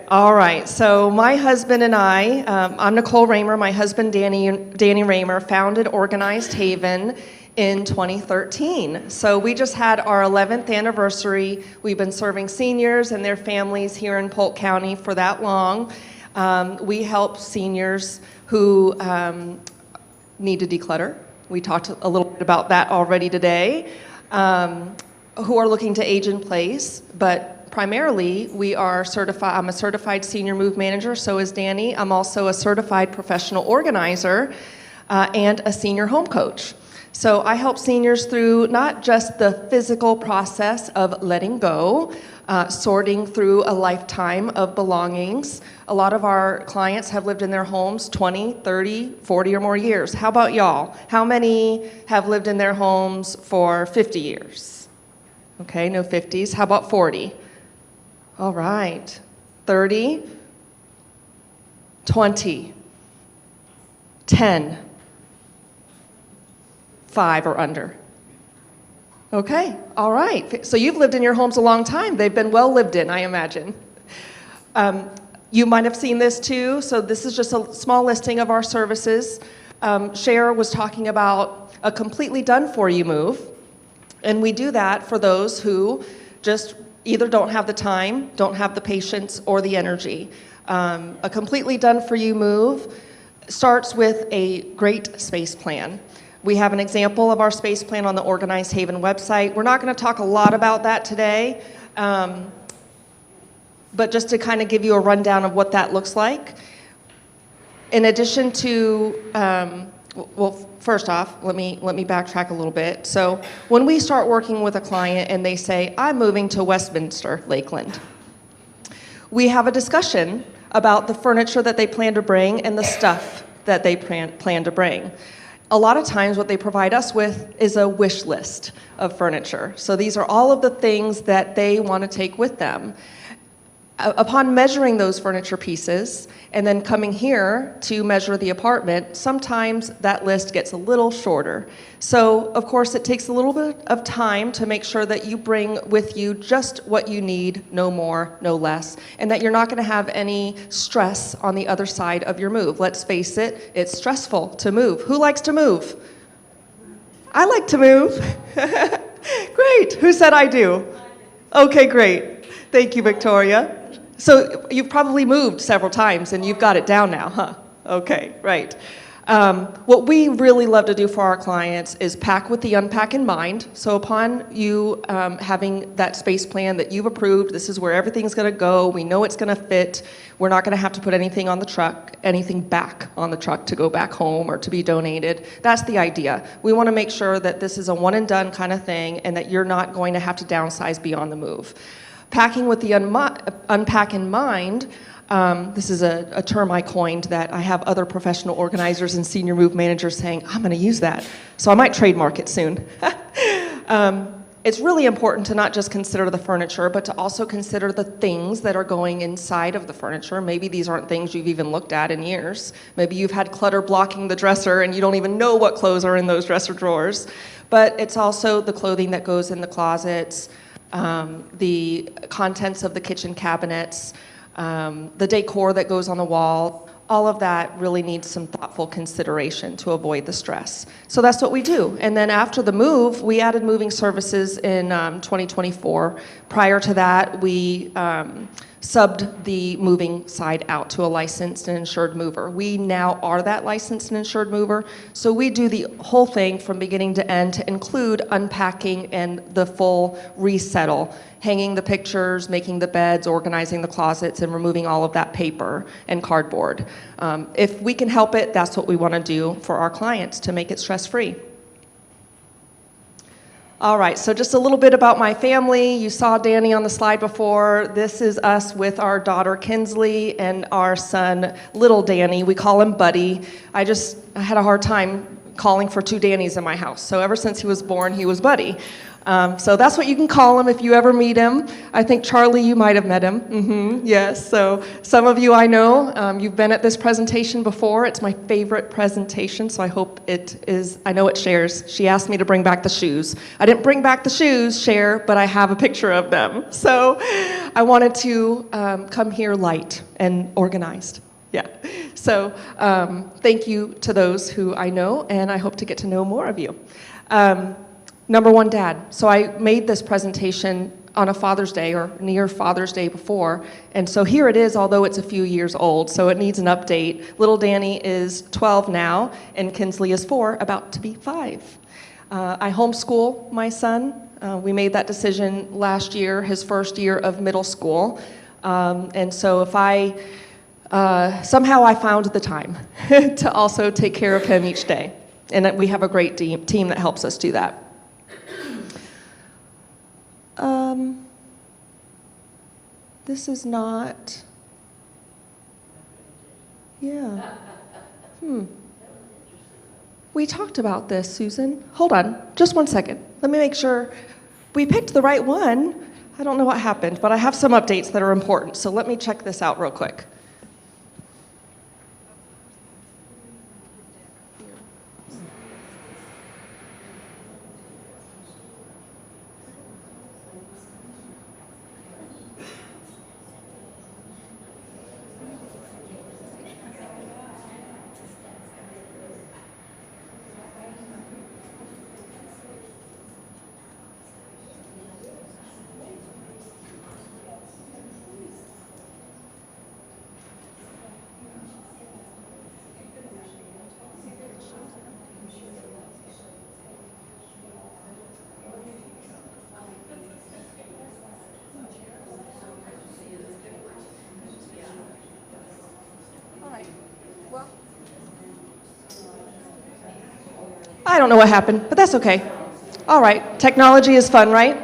All right, so my husband and I, I'm Nicole Raymer, my husband Danny Raymer, founded Organized Haven in 2013. So we just had our 11th anniversary. We've been serving seniors and their families here in Polk County for that long. We help seniors who need to declutter. We talked a little bit about that already today. Who are looking to age in place, but primarily we are certified. I'm a certified senior move manager, so is Danny. I'm also a certified professional organizer and a senior home coach. So I help seniors through not just the physical process of letting go, sorting through a lifetime of belongings. A lot of our clients have lived in their homes 20, 30, 40 or more years. How about y'all? How many have lived in their homes for 50 years? Okay, no 50s. How about 40? All right. 30, 20, 10, 5 or under. Okay, all right. So you've lived in your homes a long time. They've been well lived in, I imagine. You might have seen this too. So this is just a small listing of our services. Cher was talking about a completely done-for-you move. And we do that for those who just either don't have the time, don't have the patience, or the energy. A completely done-for-you move starts with a great space plan. We have an example of our space plan on the Organized Haven website. We're not going to talk a lot about that today, but just to kind of give you a rundown of what that looks like. In addition to, well, first off, let me backtrack a little bit. So when we start working with a client and they say, I'm moving to Westminster, Lakeland, we have a discussion about the furniture that they plan to bring and the stuff that they plan to bring. A lot of times what they provide us with is a wish list of furniture. So these are all of the things that they want to take with them. Upon measuring those furniture pieces and then coming here to measure the apartment, sometimes that list gets a little shorter. So, of course, it takes a little bit of time to make sure that you bring with you just what you need, no more, no less, and that you're not going to have any stress on the other side of your move. Let's face it, it's stressful to move. Who likes to move? I like to move. Great. Who said I do? Okay, great. Thank you, Victoria. So you've probably moved several times and you've got it down now, huh? Okay, right. What we really love to do for our clients is pack with the unpack in mind. So upon you having that space plan that you've approved, this is where everything's going to go, we know it's going to fit, we're not going to have to put anything on the truck, anything back on the truck to go back home or to be donated. That's the idea. We want to make sure that this is a one and done kind of thing and that you're not going to have to downsize beyond the move. Packing with the unpack in mind, this is a term I coined that I have other professional organizers and senior move managers saying, I'm going to use that. So I might trademark it soon. It's really important to not just consider the furniture, but to also consider the things that are going inside of the furniture. Maybe these aren't things you've even looked at in years. Maybe you've had clutter blocking the dresser and you don't even know what clothes are in those dresser drawers. But it's also the clothing that goes in the closets, the contents of the kitchen cabinets, the decor that goes on the wall. All of that really needs some thoughtful consideration to avoid the stress. So that's what we do. And then after the move, we added moving services in 2024. Prior to that, we subbed the moving side out to a licensed and insured mover. We now are that licensed and insured mover, so we do the whole thing from beginning to end to include unpacking and the full resettle, hanging the pictures, making the beds, organizing the closets, and removing all of that paper and cardboard. If we can help it, that's what we want to do for our clients to make it stress-free. All right, so just a little bit about my family. You saw Danny on the slide before. This is us with our daughter Kinsley and our son, little Danny. We call him Buddy. I had a hard time calling for two Dannys in my house. So ever since he was born, he was Buddy. So that's what you can call him if you ever meet him. I think, Charlie, you might have met him. Yes, so some of you I know, you've been at this presentation before. It's my favorite presentation, so I hope it is. I know it shares. She asked me to bring back the shoes. I didn't bring back the shoes, Cher, but I have a picture of them. So I wanted to come here light and organized. Yeah, so thank you to those who I know, and I hope to get to know more of you. Number one, Dad. So I made this presentation on a Father's Day or near Father's Day before, and so here it is, although it's a few years old, so it needs an update. Little Danny is 12 now, and Kinsley is 4, about to be 5. I homeschool my son. We made that decision last year, his first year of middle school, and so if somehow I found the time to also take care of him each day, and we have a great team that helps us do that. This is not, yeah. We talked about this, Susan. Hold on, just one second. Let me make sure we picked the right one. I don't know what happened, but I have some updates that are important, so let me check this out real quick. I don't know what happened, but that's okay. All right, technology is fun, right?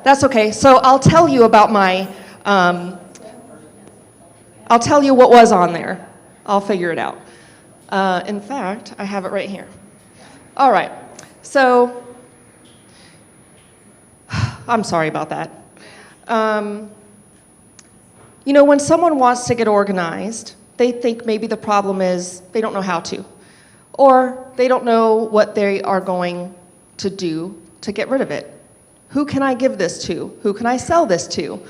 That's okay. So I'll tell you about I'll tell you what was on there. I'll figure it out. In fact, I have it right here. All right, so I'm sorry about that. When someone wants to get organized, they think maybe the problem is they don't know how to. Or they don't know what they are going to do to get rid of it. Who can I give this to? Who can I sell this to?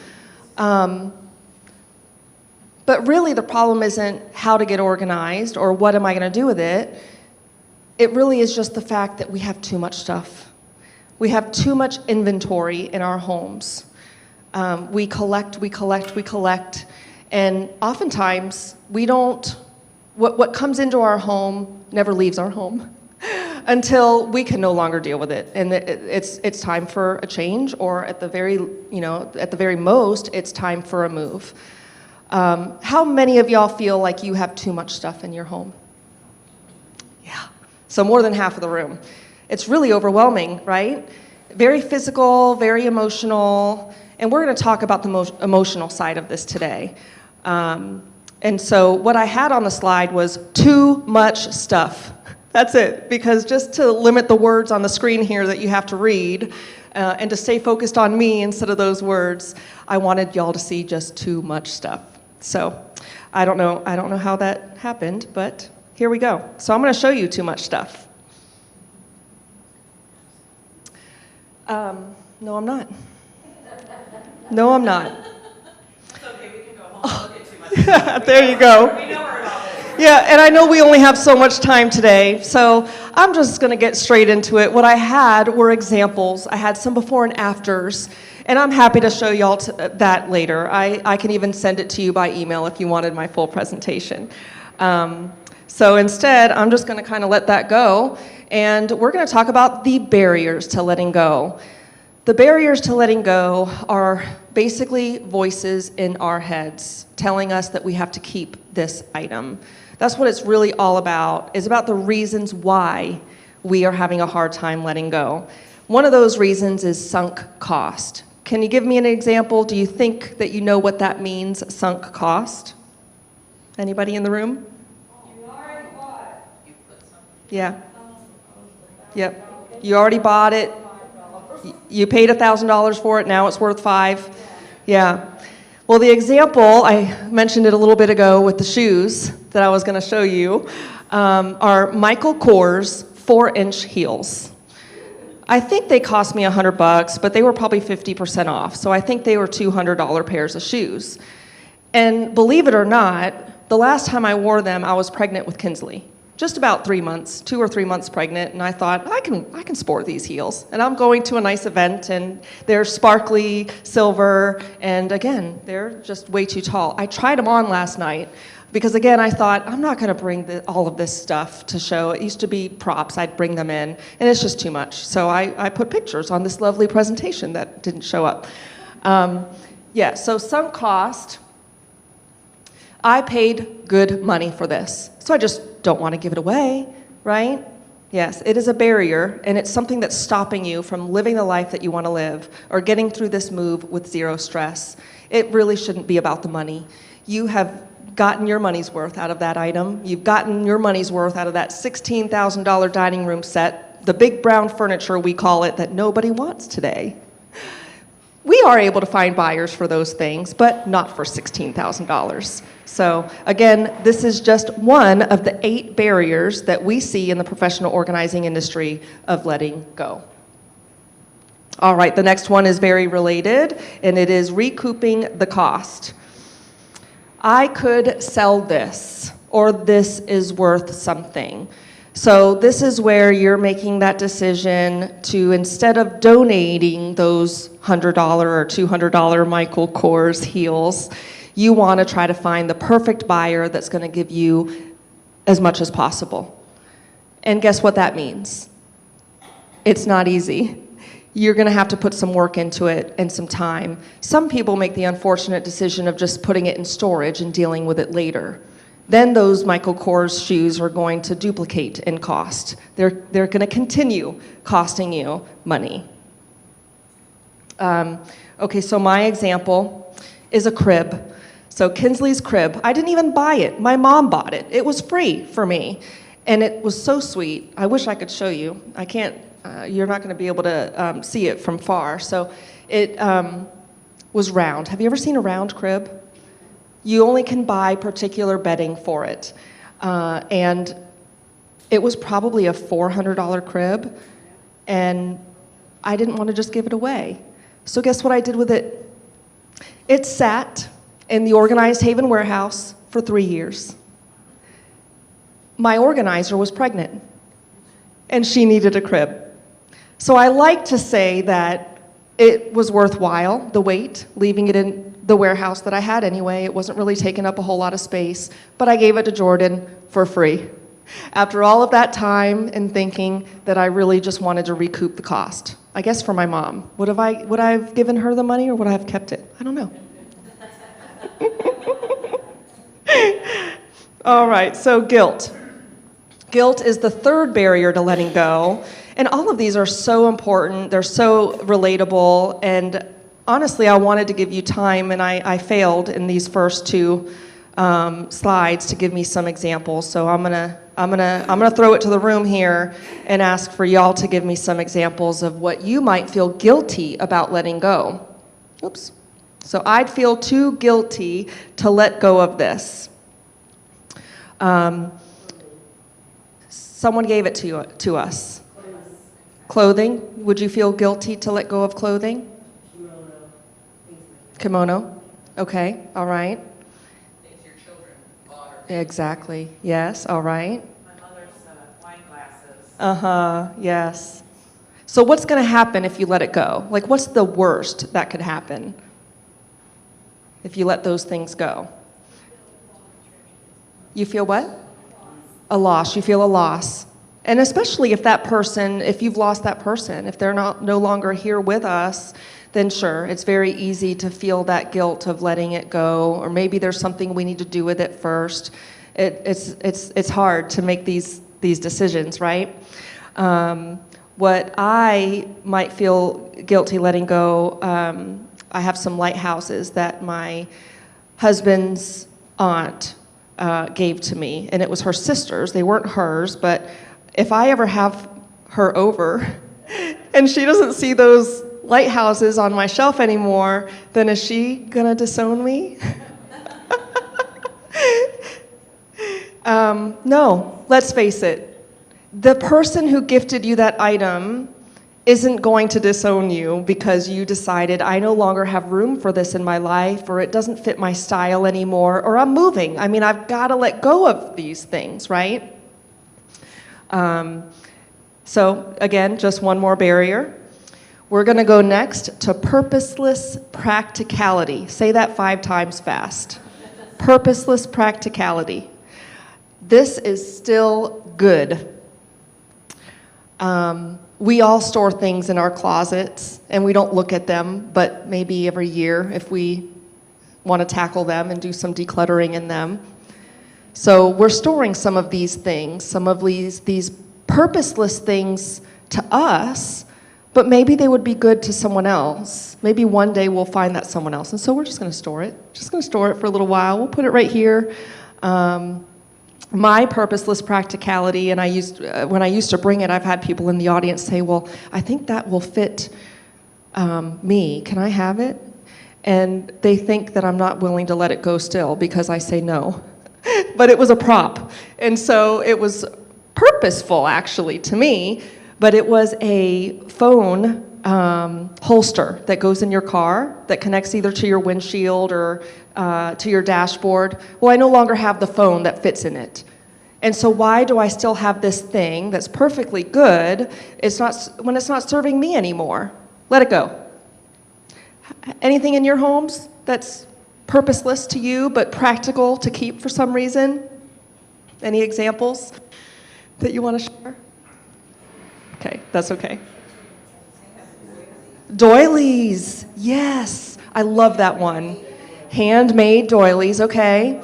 But really the problem isn't how to get organized or what am I going to do with it. It really is just the fact that we have too much stuff. We have too much inventory in our homes. We collect, and oftentimes we don't, what comes into our home never leaves our home until we can no longer deal with it. And it's time for a change, or at the very most, it's time for a move. How many of y'all feel like you have too much stuff in your home? Yeah, so more than half of the room. It's really overwhelming, right? Very physical, very emotional, and we're gonna talk about the emotional side of this today. And so what I had on the slide was too much stuff. That's it, because just to limit the words on the screen here that you have to read, and to stay focused on me instead of those words, I wanted y'all to see just too much stuff. So I don't know how that happened, but here we go. So I'm gonna show you too much stuff. No, I'm not. No, I'm not. There you go. Yeah, and I know we only have so much time today, so I'm just going to get straight into it. What I had were examples. I had some before and afters, and I'm happy to show y'all that later. I can even send it to you by email if you wanted my full presentation. So instead, I'm just going to kind of let that go, and we're going to talk about the barriers to letting go. The barriers to letting go are basically voices in our heads telling us that we have to keep this item. That's what it's really all about, is about the reasons why we are having a hard time letting go. One of those reasons is sunk cost. Can you give me an example? Do you think that you know what that means, sunk cost? Anybody in the room? You already bought it. Yeah. Yep. You already bought it. You paid $1,000 for it. Now it's worth $5,000. Yeah. Well, the example, I mentioned it a little bit ago with the shoes that I was going to show you, are Michael Kors 4-inch heels. I think they cost me $100, but they were probably 50% off. So I think they were $200 pairs of shoes. And believe it or not, the last time I wore them, I was pregnant with Kinsley. Just about 3 months, 2 or 3 months pregnant, and I thought, I can sport these heels. And I'm going to a nice event, and they're sparkly silver, and again, they're just way too tall. I tried them on last night, because again, I thought, I'm not gonna bring all of this stuff to show. It used to be props, I'd bring them in, and it's just too much. So I put pictures on this lovely presentation that didn't show up. Yeah, so sunk cost. I paid good money for this, so I just don't want to give it away, right? Yes, it is a barrier, and it's something that's stopping you from living the life that you want to live or getting through this move with zero stress. It really shouldn't be about the money. You have gotten your money's worth out of that item. You've gotten your money's worth out of that $16,000 dining room set, the big brown furniture we call it that nobody wants today. We are able to find buyers for those things, but not for $16,000. So again, this is just one of the 8 barriers that we see in the professional organizing industry of letting go. All right, the next one is very related, and it is recouping the cost. I could sell this, or this is worth something. So this is where you're making that decision to, instead of donating those $100 or $200 Michael Kors heels, you want to try to find the perfect buyer that's going to give you as much as possible. And guess what that means? It's not easy. You're going to have to put some work into it and some time. Some people make the unfortunate decision of just putting it in storage and dealing with it later. Then those Michael Kors shoes are going to duplicate in cost. They're going to continue costing you money. Okay, so my example is a crib. So Kinsley's crib, I didn't even buy it. My mom bought it. It was free for me. And it was so sweet. I wish I could show you. I can't, you're not going to be able to see it from far. So it was round. Have you ever seen a round crib? You only can buy particular bedding for it. And it was probably a $400 crib, and I didn't want to just give it away. So guess what I did with it? It sat in the Organized Haven warehouse for 3 years. My organizer was pregnant, and she needed a crib. So I like to say that it was worthwhile, the wait, leaving it in the warehouse that I had anyway. It wasn't really taking up a whole lot of space, but I gave it to Jordan for free. After all of that time and thinking that I really just wanted to recoup the cost. I guess for my mom. Would I have given her the money, or would I have kept it? I don't know. All right, so guilt. Guilt is the third barrier to letting go. And all of these are so important. They're so relatable. And honestly, I wanted to give you time, and I failed in these first 2 slides to give me some examples. So I'm gonna throw it to the room here and ask for y'all to give me some examples of what you might feel guilty about letting go. Oops. So I'd feel too guilty to let go of this. Someone gave it to us. Clothing. Would you feel guilty to let go of clothing? Kimono. Okay, all right. Things your children bought or Exactly. Yes, all right. my mother's wine glasses. Uh-huh, yes. So what's going to happen if you let it go? Like, what's the worst that could happen if you let those things go? You feel what? A loss. You feel a loss. And especially if that person, if you've lost that person, if they're no longer here with us, then sure, it's very easy to feel that guilt of letting it go, or maybe there's something we need to do with it first. It's hard to make these decisions, right? What I might feel guilty letting go, I have some lighthouses that my husband's aunt gave to me, and it was her sister's. They weren't hers, but if I ever have her over and she doesn't see those lighthouses on my shelf anymore, then is she gonna disown me? No, let's face it. The person who gifted you that item isn't going to disown you because you decided, I no longer have room for this in my life, or it doesn't fit my style anymore, or I'm moving. I mean, I've got to let go of these things, right? So again, just one more barrier. We're going to go next to purposeless practicality. Say that 5 times fast. Purposeless practicality. This is still good. We all store things in our closets, and we don't look at them, but maybe every year if we want to tackle them and do some decluttering in them. So we're storing some of these things, some of these purposeless things to us, but maybe they would be good to someone else. Maybe one day we'll find that someone else, and so we're just going to store it. Just going to store it for a little while. We'll put it right here. My purposeless practicality, and when I used to bring it, I've had people in the audience say, well, I think that will fit me. Can I have it? And they think that I'm not willing to let it go still because I say no. But it was a prop. And so it was purposeful, actually, to me, but it was a phone holster that goes in your car that connects either to your windshield or to your dashboard. Well, I no longer have the phone that fits in it. And so why do I still have this thing that's perfectly good when it's not serving me anymore? Let it go. Anything in your homes that's purposeless to you but practical to keep for some reason? Any examples that you want to share? Okay, that's okay. Doilies, yes, I love that one. Handmade doilies, okay.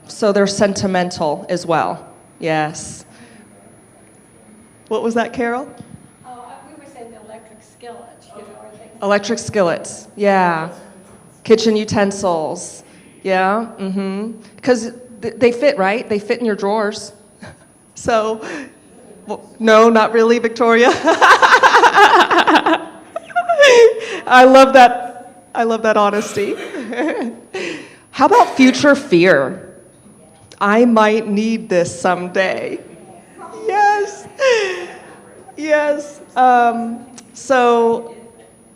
So they're sentimental as well, yes. What was that, Carol? Oh, we were saying the electric skillets, you know, or things. Electric skillets, yeah. Kitchen utensils, yeah, Because they fit, right? They fit in your drawers. So, well, no, not really, Victoria. I love that honesty. How about future fear? I might need this someday. Yes. Yes. So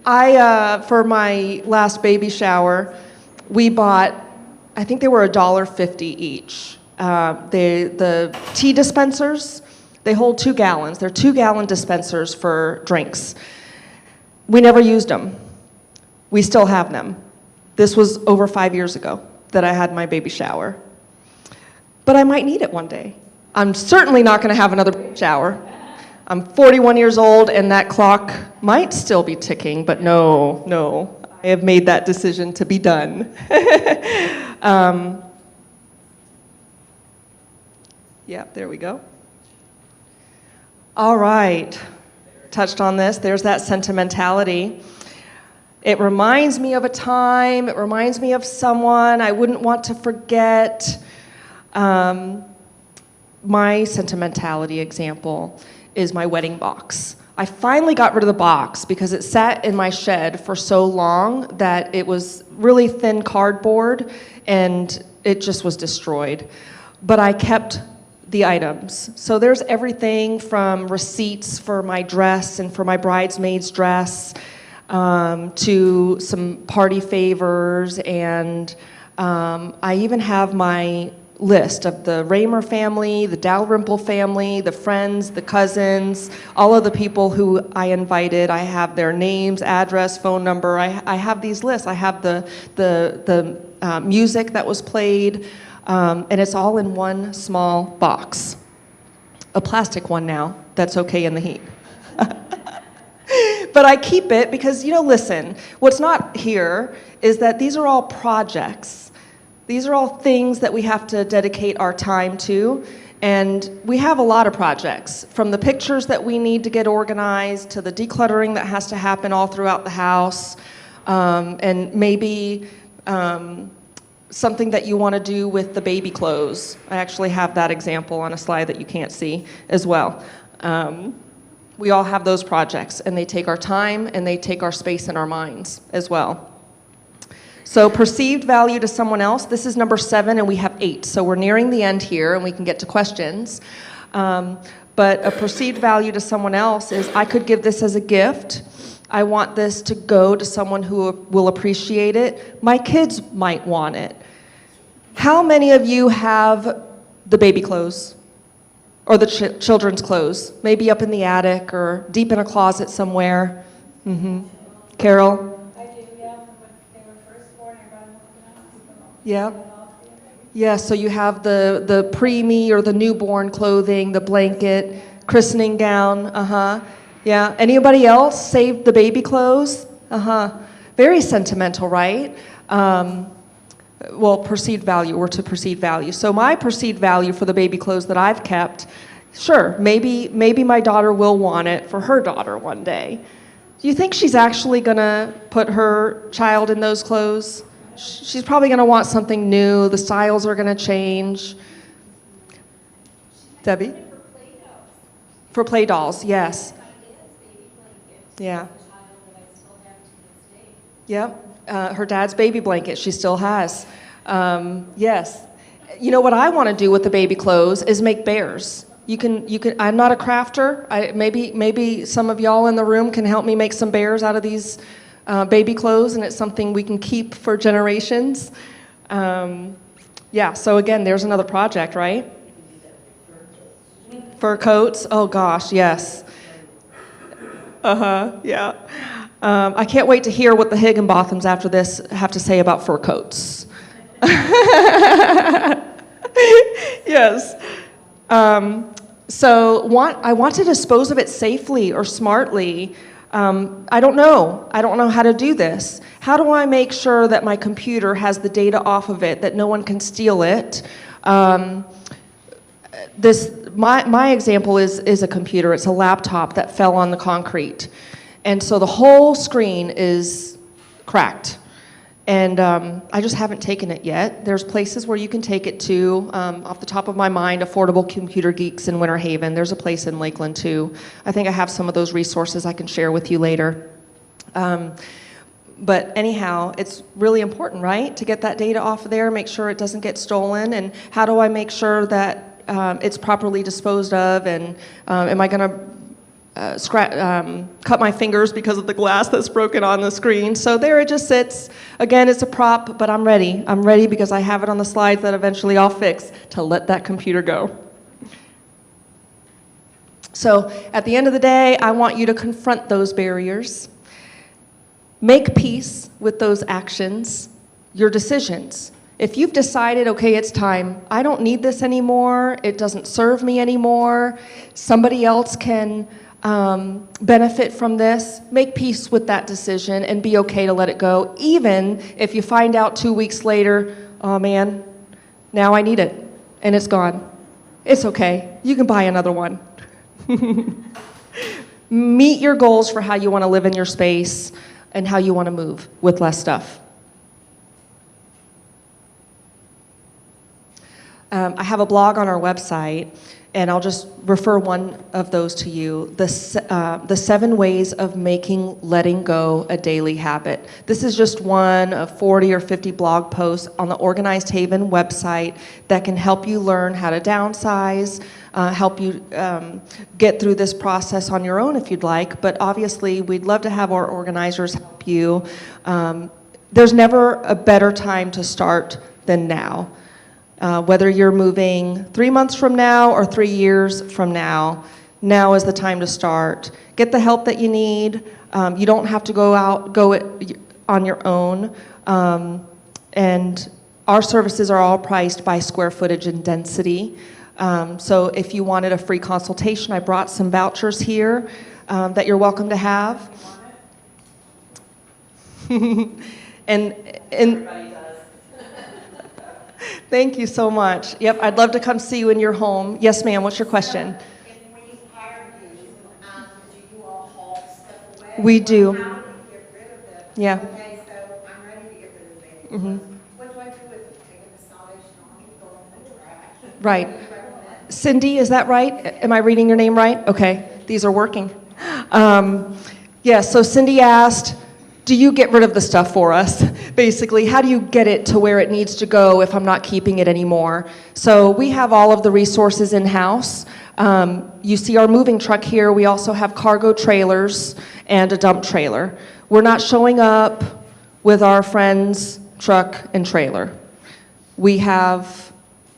for my last baby shower, we bought, I think they were $1.50 each. The tea dispensers, they hold 2 gallons. They're 2-gallon dispensers for drinks. We never used them. We still have them. This was over 5 years ago that I had my baby shower. But I might need it one day. I'm certainly not going to have another baby shower. I'm 41 years old, and that clock might still be ticking, but no. I have made that decision to be done. Yeah, there we go. All right. Touched on this. There's that sentimentality. It reminds me of a time. It reminds me of someone I wouldn't want to forget. My sentimentality example is my wedding box. I finally got rid of the box because it sat in my shed for so long that it was really thin cardboard and it just was destroyed. But I kept the items. So there's everything from receipts for my dress and for my bridesmaid's dress. to some party favors, and I even have my list of the Raymer family, the Dalrymple family, the friends, the cousins, all of the people who I invited. I have their names, address, phone number. I have these lists. I have the music that was played, and it's all in one small box. A plastic one now, that's okay in the heat. But I keep it because, listen, what's not here is that these are all projects. These are all things that we have to dedicate our time to, and we have a lot of projects, from the pictures that we need to get organized to the decluttering that has to happen all throughout the house, and maybe something that you want to do with the baby clothes. I actually have that example on a slide that you can't see as well. We all have those projects, and they take our time and they take our space in our minds as well. So perceived value to someone else, this is number 7, and we have 8. So we're nearing the end here, and we can get to questions. But a perceived value to someone else is, I could give this as a gift. I want this to go to someone who will appreciate it. My kids might want it. How many of you have the baby clothes or the children's clothes? Maybe up in the attic or deep in a closet somewhere. Carol? Yeah. Yeah, so you have the preemie or the newborn clothing, the blanket, christening gown, Yeah. Anybody else saved the baby clothes? Very sentimental, right? Well, perceived value, or to perceived value. So my perceived value for the baby clothes that I've kept, sure, maybe my daughter will want it for her daughter one day. Do you think she's actually gonna put her child in those clothes? She's probably going to want something new. The styles are going to change. Debbie? For play dolls, yes. Yeah. Yep. Her dad's baby blanket she still has. Yes. You know what I want to do with the baby clothes is make bears. You can. I'm not a crafter. Maybe some of y'all in the room can help me make some bears out of these baby clothes, and it's something we can keep for generations. Yeah, so again, there's another project, right? Fur coats, oh gosh, yes. Yeah. I can't wait to hear what the Higginbothams after this have to say about fur coats. Yes. So I want to dispose of it safely or smartly. I don't know how to do this. How do I make sure that my computer has the data off of it, that no one can steal it? My example is a computer. It's a laptop that fell on the concrete. And so the whole screen is cracked. And I just haven't taken it yet. There's places where you can take it to. Off the top of my mind, Affordable Computer Geeks in Winter Haven. There's a place in Lakeland too. I think I have some of those resources I can share with you later. But anyhow, it's really important, right? To get that data off of there, make sure it doesn't get stolen. And how do I make sure that it's properly disposed of? And am I going to cut my fingers because of the glass that's broken on the screen? So there it just sits. Again, it's a prop, but I'm ready. I'm ready because I have it on the slides that eventually I'll fix to let that computer go. So at the end of the day, I want you to confront those barriers. Make peace with those actions, your decisions. If you've decided, okay, it's time, I don't need this anymore, it doesn't serve me anymore, somebody else can benefit from this, make peace with that decision and be okay to let it go, even if you find out 2 weeks later, oh man, now I need it, and it's gone. It's okay, you can buy another one. Meet your goals for how you want to live in your space and how you want to move with less stuff. I have a blog on our website, and I'll just refer one of those to you, the 7 ways of making letting go a daily habit. This is just one of 40 or 50 blog posts on the Organized Haven website that can help you learn how to downsize, help you get through this process on your own if you'd like. But obviously, we'd love to have our organizers help you. There's never a better time to start than now. Whether you're moving 3 months from now or 3 years from now, now is the time to start. Get the help that you need. You don't have to go it on your own. And our services are all priced by square footage and density. So if you wanted a free consultation, I brought some vouchers here that you're welcome to have. and Thank you so much. Yep, I'd love to come see you in your home. Yes, ma'am, what's your question? If we hire you, do you all haul stuff away? We do. How do you get rid of it? Yeah. Okay, so I'm ready to get rid of the baby clothes. What do I do with it? Take it to Salvation Army, throw it in the trash? Right. What do you recommend? Cindy, is that right? Am I reading your name right? Okay, these are working. So Cindy asked, do you get rid of the stuff for us? Basically, how do you get it to where it needs to go if I'm not keeping it anymore? So we have all of the resources in-house. You see our moving truck here. We also have cargo trailers and a dump trailer. We're not showing up with our friend's truck and trailer. We have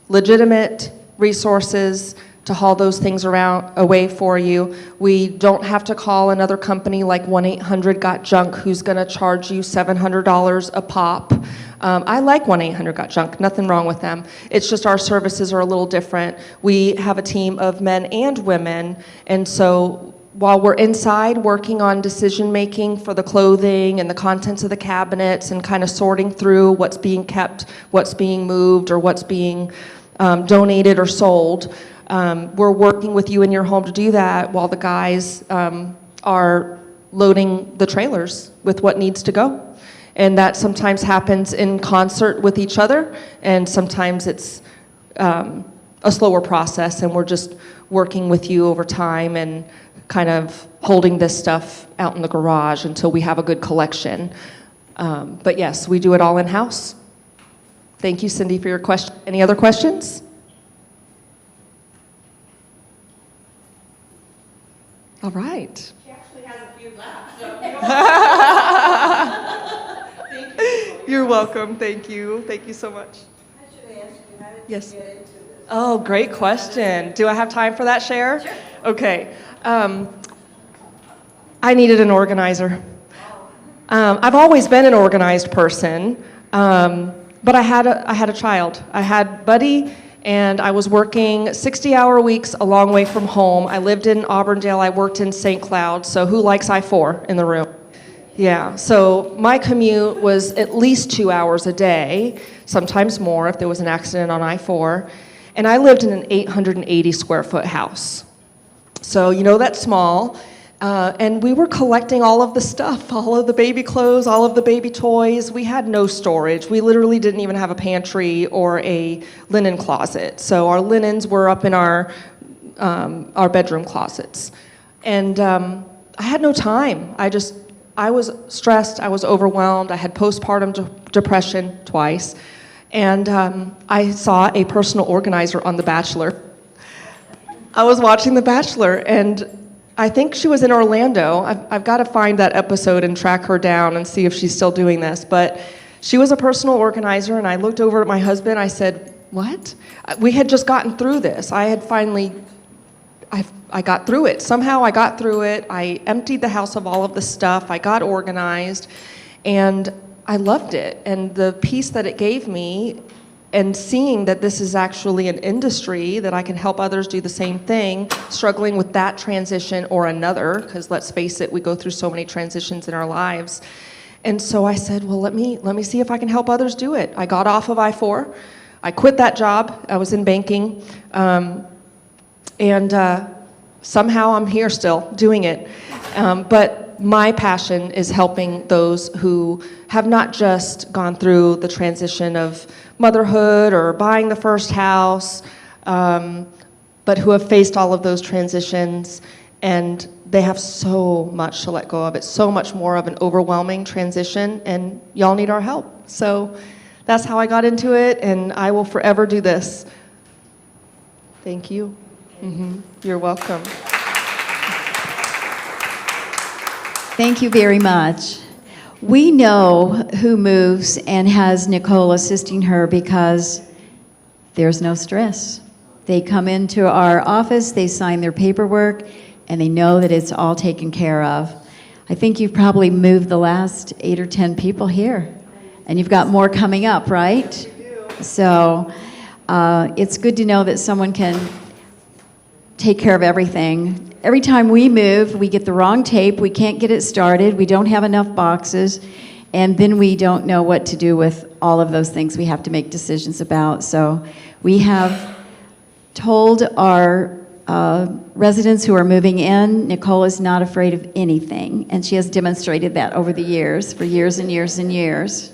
legitimate resources to haul those things away for you. We don't have to call another company like 1-800-GOT-JUNK who's going to charge you $700 a pop. I like 1-800-GOT-JUNK, nothing wrong with them. It's just our services are a little different. We have a team of men and women, and so while we're inside working on decision making for the clothing and the contents of the cabinets and kind of sorting through what's being kept, what's being moved, or what's being donated or sold, we're working with you in your home to do that while the guys are loading the trailers with what needs to go. And that sometimes happens in concert with each other, and sometimes it's a slower process, and we're just working with you over time and kind of holding this stuff out in the garage until we have a good collection. But yes, we do it all in-house. Thank you, Cindy, for your question. Any other questions? All right. She actually has a few left, so. You're welcome. Thank you. Thank you so much. I should ask you, how did Yes. you get into this? Oh, great question. Do I have time for that, Cher? Sure. Okay. I needed an organizer. I've always been an organized person, but I had a child. I had Buddy, and I was working 60-hour weeks a long way from home. I lived in Auburndale. I worked in St. Cloud. So who likes I-4 in the room? Yeah. So my commute was at least 2 hours a day, sometimes more if there was an accident on I-4. And I lived in an 880 square foot house. So that's small. And we were collecting all of the stuff, all of the baby clothes, all of the baby toys. We had no storage. We literally didn't even have a pantry or a linen closet. So our linens were up in our bedroom closets. And I had no time. I was stressed. I was overwhelmed. I had postpartum depression twice. And I saw a personal organizer on The Bachelor. I was watching The Bachelor, and I think she was in Orlando. I've got to find that episode and track her down and see if she's still doing this. But she was a personal organizer, and I looked over at my husband. I said, what? We had just gotten through this. I got through it. Somehow I got through it. I emptied the house of all of the stuff. I got organized, and I loved it. And the peace that it gave me, and seeing that this is actually an industry that I can help others do the same thing, struggling with that transition or another, because let's face it, we go through so many transitions in our lives. And so I said, well, let me see if I can help others do it. I got off of I-4. I quit that job. I was in banking. Somehow I'm here still doing it. But my passion is helping those who have not just gone through the transition of motherhood or buying the first house, but who have faced all of those transitions, and they have so much to let go of. It's so much more of an overwhelming transition, and y'all need our help. So that's how I got into it, and I will forever do this. Thank you. You're welcome. Thank you very much. We know who moves and has Nicole assisting her because there's no stress. They come into our office, they sign their paperwork, and they know that it's all taken care of. I think you've probably moved the last 8 or 10 people here, and you've got more coming up, right? So it's good to know that someone can take care of everything. Every time we move, we get the wrong tape, we can't get it started, we don't have enough boxes, and then we don't know what to do with all of those things we have to make decisions about. So we have told our residents who are moving in, Nicole is not afraid of anything, and she has demonstrated that over the years, for years and years and years.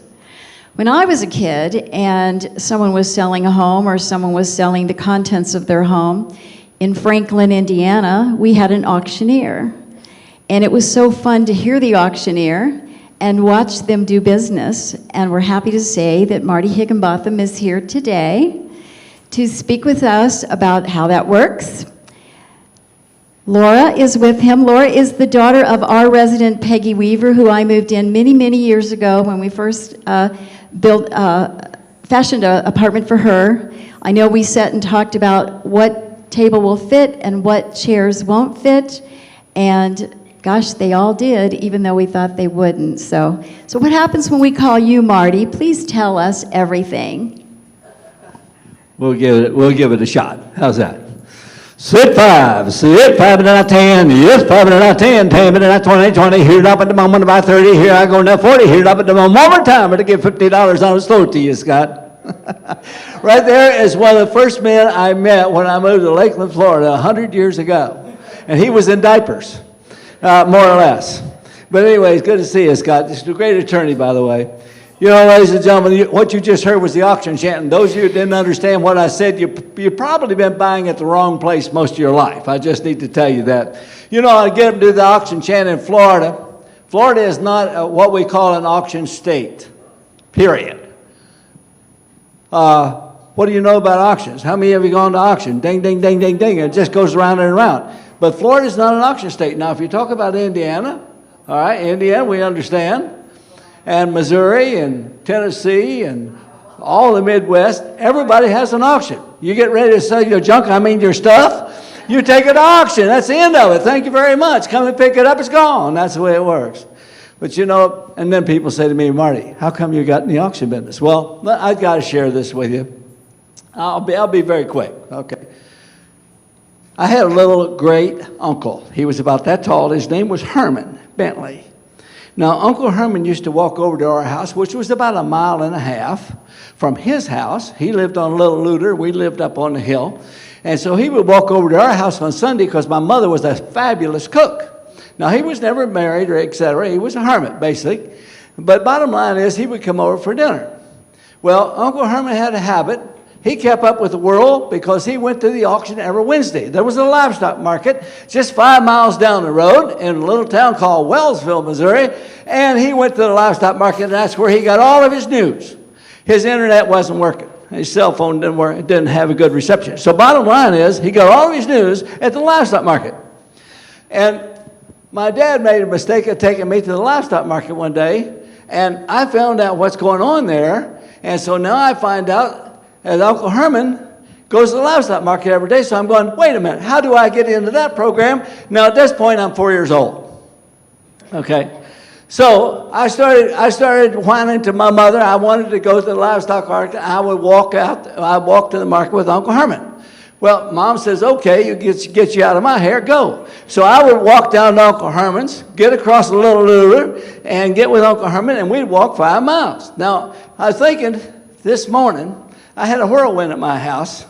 When I was a kid and someone was selling a home or someone was selling the contents of their home, in Franklin, Indiana, we had an auctioneer. And it was so fun to hear the auctioneer and watch them do business. And we're happy to say that Marty Higginbotham is here today to speak with us about how that works. Laura is with him. Laura is the daughter of our resident Peggy Weaver, who I moved in many, many years ago when we first fashioned an apartment for her. I know we sat and talked about what table will fit and what chairs won't fit, and gosh, they all did, even though we thought they wouldn't. So what happens when we call you, Marty? Please tell us everything. We'll give it a shot. How's that? Sit 5, 5 and out 10, yes, 5 and out 10, 10 and out 20, 20, here it up at the moment about 30, here I go now 40, here it up at the moment, one more time, but to give $50 on the slow to you, Scott. Right there is one of the first men I met when I moved to Lakeland, Florida 100 years ago. And he was in diapers, more or less. But anyways, good to see you, Scott. Just a great attorney, by the way. You know, ladies and gentlemen, what you just heard was the auction chant. And those of you who didn't understand what I said, you've probably been buying at the wrong place most of your life. I just need to tell you that. You know, I get them to do the auction chant in Florida. Florida is not what we call an auction state, period. What do you know about auctions? How many of you gone to auction? Ding, ding, ding, ding, ding. It just goes around and around. But Florida is not an auction state. Now, if you talk about Indiana, all right, Indiana, we understand. And Missouri and Tennessee and all the Midwest, everybody has an auction. You get ready to sell your junk, your stuff, you take it to auction. That's the end of it. Thank you very much. Come and pick it up, it's gone. That's the way it works. But you know, and then people say to me, Marty, how come you got in the auction business? Well, I've got to share this with you. I'll be very quick, okay. I had a little great uncle. He was about that tall. His name was Herman Bentley. Now, Uncle Herman used to walk over to our house, which was about 1.5 miles from his house. He lived on Little Luder. We lived up on the hill. And so he would walk over to our house on Sunday because my mother was a fabulous cook. Now, he was never married or et cetera. He was a hermit, basically. But bottom line is he would come over for dinner. Well, Uncle Herman had a habit. He kept up with the world because he went to the auction every Wednesday. There was a livestock market just 5 miles down the road in a little town called Wellsville, Missouri, and he went to the livestock market, and that's where he got all of his news. His internet wasn't working. His cell phone didn't work. It didn't have a good reception. So bottom line is he got all of his news at the livestock market. And my dad made a mistake of taking me to the livestock market one day, and I found out what's going on there, and so now I find out that Uncle Herman goes to the livestock market every day, so I'm going, wait a minute, how do I get into that program? Now, at this point, I'm 4 years old, okay? So I started whining to my mother. I wanted to go to the livestock market. I would walk to the market with Uncle Herman. Well, Mom says, okay, get you out of my hair, go. So I would walk down to Uncle Herman's, get across the Little Luder, and get with Uncle Herman, and we'd walk 5 miles. Now, I was thinking this morning, I had a whirlwind at my house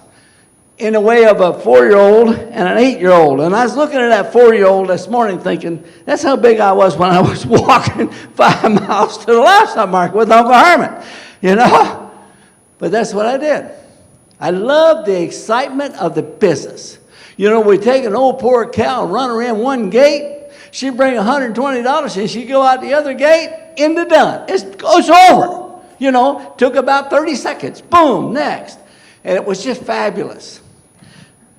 in the way of a 4-year-old and an 8-year-old. And I was looking at that 4-year-old this morning thinking, that's how big I was when I was walking 5 miles to the livestock market with Uncle Herman, you know? But that's what I did. I love the excitement of the business. You know, we take an old poor cow and run her in one gate, she'd bring $120, and she'd go out the other gate, into done. It's over. You know, took about 30 seconds. Boom, next. And it was just fabulous.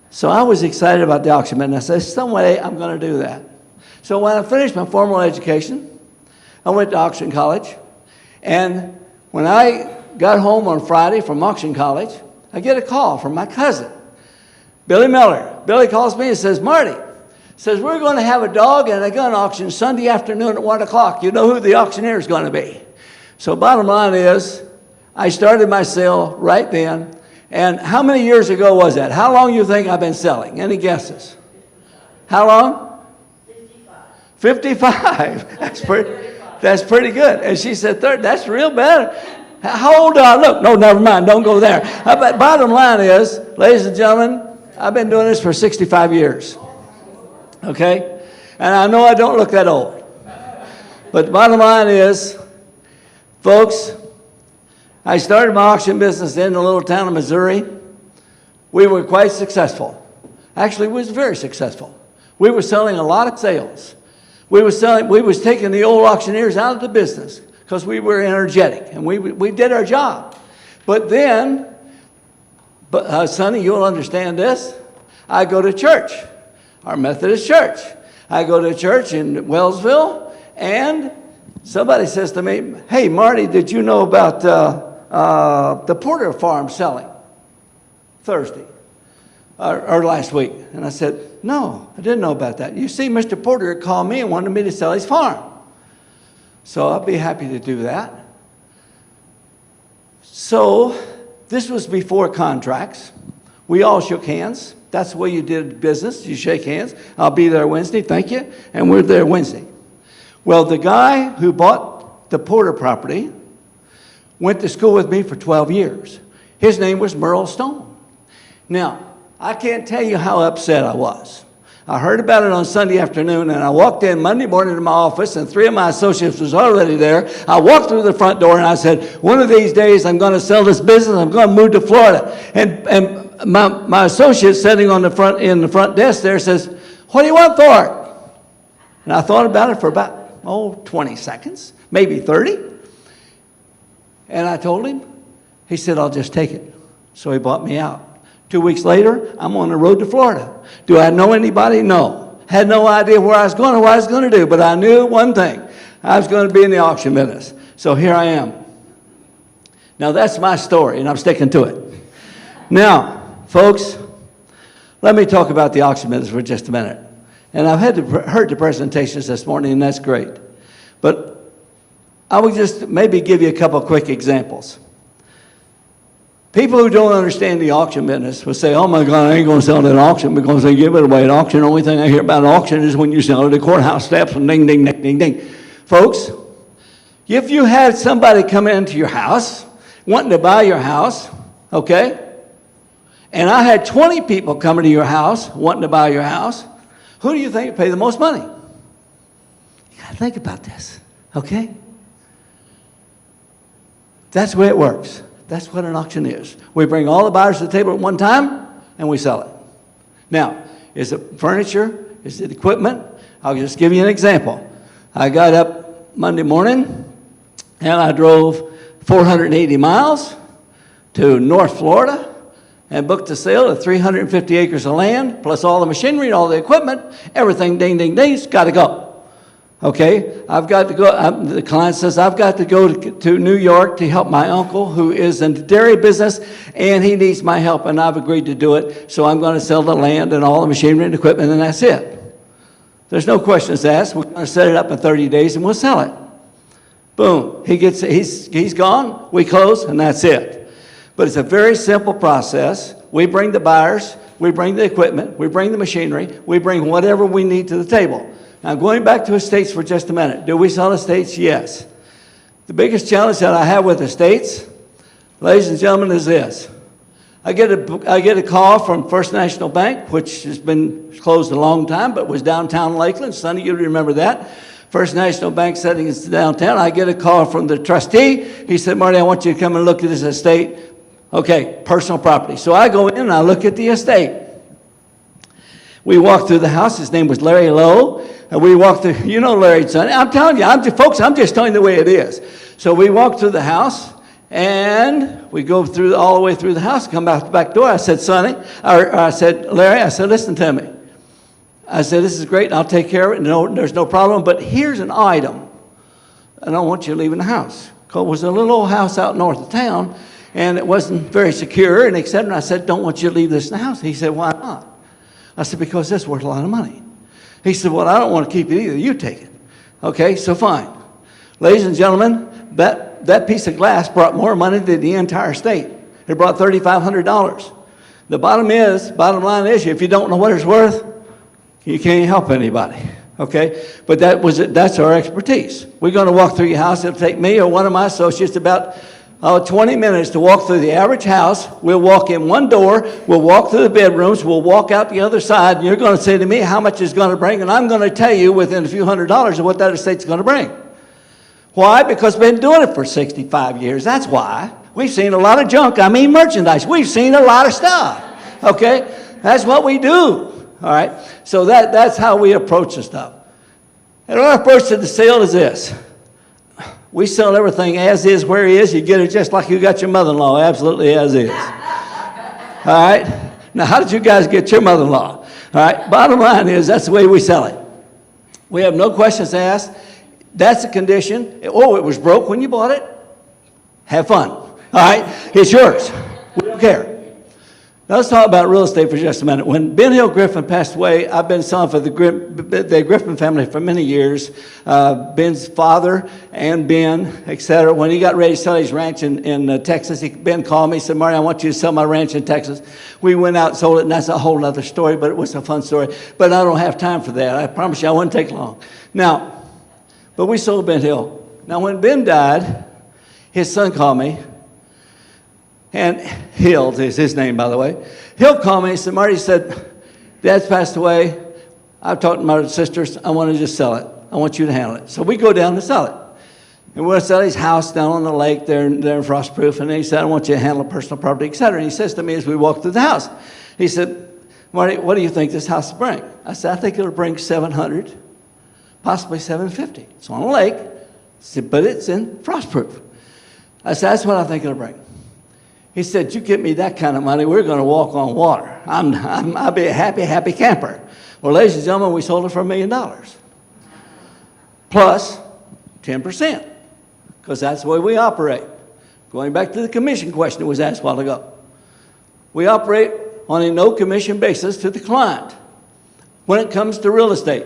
So I was excited about the auction, and I said, some way I'm going to do that. So when I finished my formal education, I went to auction college. And when I got home on Friday from auction college, I get a call from my cousin, Billy Miller. Billy calls me and says, Marty, says, we're going to have a dog and a gun auction Sunday afternoon at 1 o'clock. You know who the auctioneer is going to be. So bottom line is, I started my sale right then. And how many years ago was that? How long do you think I've been selling? Any guesses? How long? 55. That's pretty good. And she said, 30. That's real bad. How old do I look? No, never mind. Don't go there. But bottom line is, ladies and gentlemen, I've been doing this for 65 years. Okay? And I know I don't look that old. But the bottom line is, folks, I started my auction business in a little town of Missouri. We were quite successful. Actually, we was very successful. We were selling a lot of sales. We was taking the old auctioneers out of the business because we were energetic and we did our job. But then, Sonny, you'll understand this. I go to church, our Methodist church. I go to church in Wellsville, and somebody says to me, hey, Marty, did you know about the Porter Farm selling Thursday or last week? And I said, no, I didn't know about that. You see, Mr. Porter called me and wanted me to sell his farm. So I'll be happy to do that. So this was before contracts. We all shook hands. That's the way you did business. You shake hands. I'll be there Wednesday. Thank you. And we're there Wednesday. Well, the guy who bought the Porter property went to school with me for 12 years. His name was Merle Stone. Now, I can't tell you how upset I was. I heard about it on Sunday afternoon, and I walked in Monday morning to my office, and 3 of my associates was already there. I walked through the front door, and I said, one of these days I'm going to sell this business. I'm going to move to Florida. And my associate sitting in the front desk there says, what do you want for it? And I thought about it for about, 20 seconds, maybe 30. And I told him. He said, I'll just take it. So he bought me out. 2 weeks later, I'm on the road to Florida. Do I know anybody? No. Had no idea where I was going or what I was going to do, but I knew one thing. I was going to be in the auction business. So here I am. Now, that's my story, and I'm sticking to it. Now, folks, let me talk about the auction business for just a minute. And I've heard the presentations this morning, and that's great. But I will just maybe give you a couple quick examples. People who don't understand the auction business will say, oh my God, I ain't going to sell it at auction because they give it away at auction. The only thing I hear about auction is when you sell it at the courthouse steps and ding, ding, ding, ding, ding. Folks, if you had somebody come into your house wanting to buy your house, okay, and I had 20 people coming to your house wanting to buy your house, who do you think would pay the most money? You got to think about this, okay? That's the way it works. That's what an auction is. We bring all the buyers to the table at one time, and we sell it. Now, is it furniture? Is it equipment? I'll just give you an example. I got up Monday morning, and I drove 480 miles to North Florida and booked a sale of 350 acres of land, plus all the machinery and all the equipment. Everything, ding, ding, ding, it's got to go. Okay, I've got to go, the client says, I've got to go to New York to help my uncle who is in the dairy business, and he needs my help, and I've agreed to do it, so I'm going to sell the land and all the machinery and equipment, and that's it. There's no questions asked. We're going to set it up in 30 days, and we'll sell it. Boom, he's gone, we close, and that's it. But it's a very simple process. We bring the buyers, we bring the equipment, we bring the machinery, we bring whatever we need to the table. Now, going back to estates for just a minute. Do we sell estates? Yes. The biggest challenge that I have with estates, ladies and gentlemen, is this. I get a call from First National Bank, which has been closed a long time, but was downtown Lakeland. Sonny, you remember that. First National Bank setting is downtown. I get a call from the trustee. He said, Marty, I want you to come and look at this estate. Okay, personal property. So I go in and I look at the estate. We walked through the house. His name was Larry Lowe. And we walked through, you know Larry, son. I'm telling you, folks, I'm just telling you the way it is. So we walked through the house, And we go through all the way through the house, come out the back door. I said, Sonny, or I said, Larry, I said, listen to me. I said, this is great, I'll take care of it. No, there's no problem, but here's an item. I don't want you leaving the house. It was a little old house out north of town, and it wasn't very secure, and etc. And I said, don't want you to leave this in the house. He said, why not? I said, because this is worth a lot of money. He said, well, I don't want to keep it either. You take it. Okay, so fine. Ladies and gentlemen, that piece of glass brought more money than the entire state. It brought $3,500. The bottom line is, if you don't know what it's worth, you can't help anybody. Okay, but that's our expertise. We're going to walk through your house. It'll take me or one of my associates about 20 minutes to walk through the average house. We'll walk in one door. We'll walk through the bedrooms. We'll walk out the other side. And you're going to say to me how much it's going to bring, and I'm going to tell you within a few $100s of what that estate's going to bring. Why? Because we've been doing it for 65 years. That's why. We've seen a lot of junk. I mean merchandise. We've seen a lot of stuff. Okay? That's what we do. All right? So that's how we approach the stuff. And our approach to the sale is this. We sell everything as is, where he is. You get it just like you got your mother-in-law, absolutely as is. All right? Now, how did you guys get your mother-in-law? All right? Bottom line is that's the way we sell it. We have no questions asked. That's the condition. Oh, it was broke when you bought it? Have fun. All right? It's yours. We don't care. Now let's talk about real estate for just a minute. When Ben Hill Griffin passed away, I've been selling for the Griffin family for many years. Ben's father and Ben, etc. When he got ready to sell his ranch in Texas, Ben called me and said, Marty, I want you to sell my ranch in Texas. We went out and sold it, and that's a whole other story, but it was a fun story. But I don't have time for that. I promise you I wouldn't take long. Now, but we sold Ben Hill. Now, when Ben died, his son called me. And Hill is his name, by the way. Hill called me and said, Marty, he said, Dad's passed away. I've talked to my sisters. I want to just sell it. I want you to handle it. So we go down to sell it. And we're going to sell his house down on the lake there in Frostproof. And he said, I want you to handle personal property, etc. And he says to me as we walk through the house, he said, Marty, what do you think this house will bring? I said, I think it'll bring 700, possibly 750. It's on a lake, but it's in Frostproof. I said, that's what I think it'll bring. He said, you get me that kind of money, we're going to walk on water. I'll be a happy camper. Well, ladies and gentlemen, we sold it for $1 million. Plus 10%, because that's the way we operate. Going back to the commission question that was asked a while ago. We operate on a no-commission basis to the client when it comes to real estate.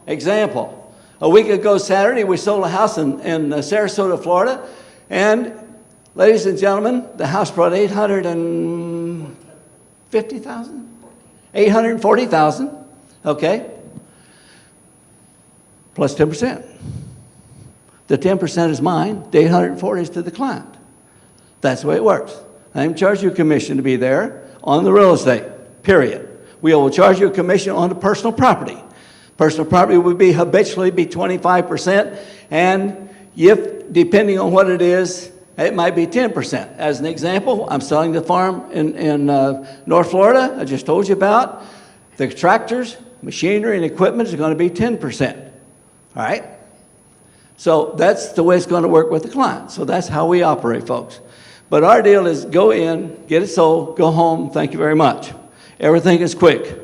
Example, a week ago Saturday, we sold a house in Sarasota, Florida, and ladies and gentlemen, the house brought $850,000, $840,000, okay, plus 10%. The 10% is mine, the $840 is to the client. That's the way it works. I didn't charge you a commission to be there on the real estate, period. We will charge you a commission on the personal property. Personal property would be habitually be 25%, and if, depending on what it is, it might be 10%. As an example, I'm selling the farm in North Florida, I just told you about. The tractors, machinery, and equipment is going to be 10%. All right? So that's the way it's going to work with the client. So that's how we operate, folks. But our deal is go in, get it sold, go home, thank you very much. Everything is quick.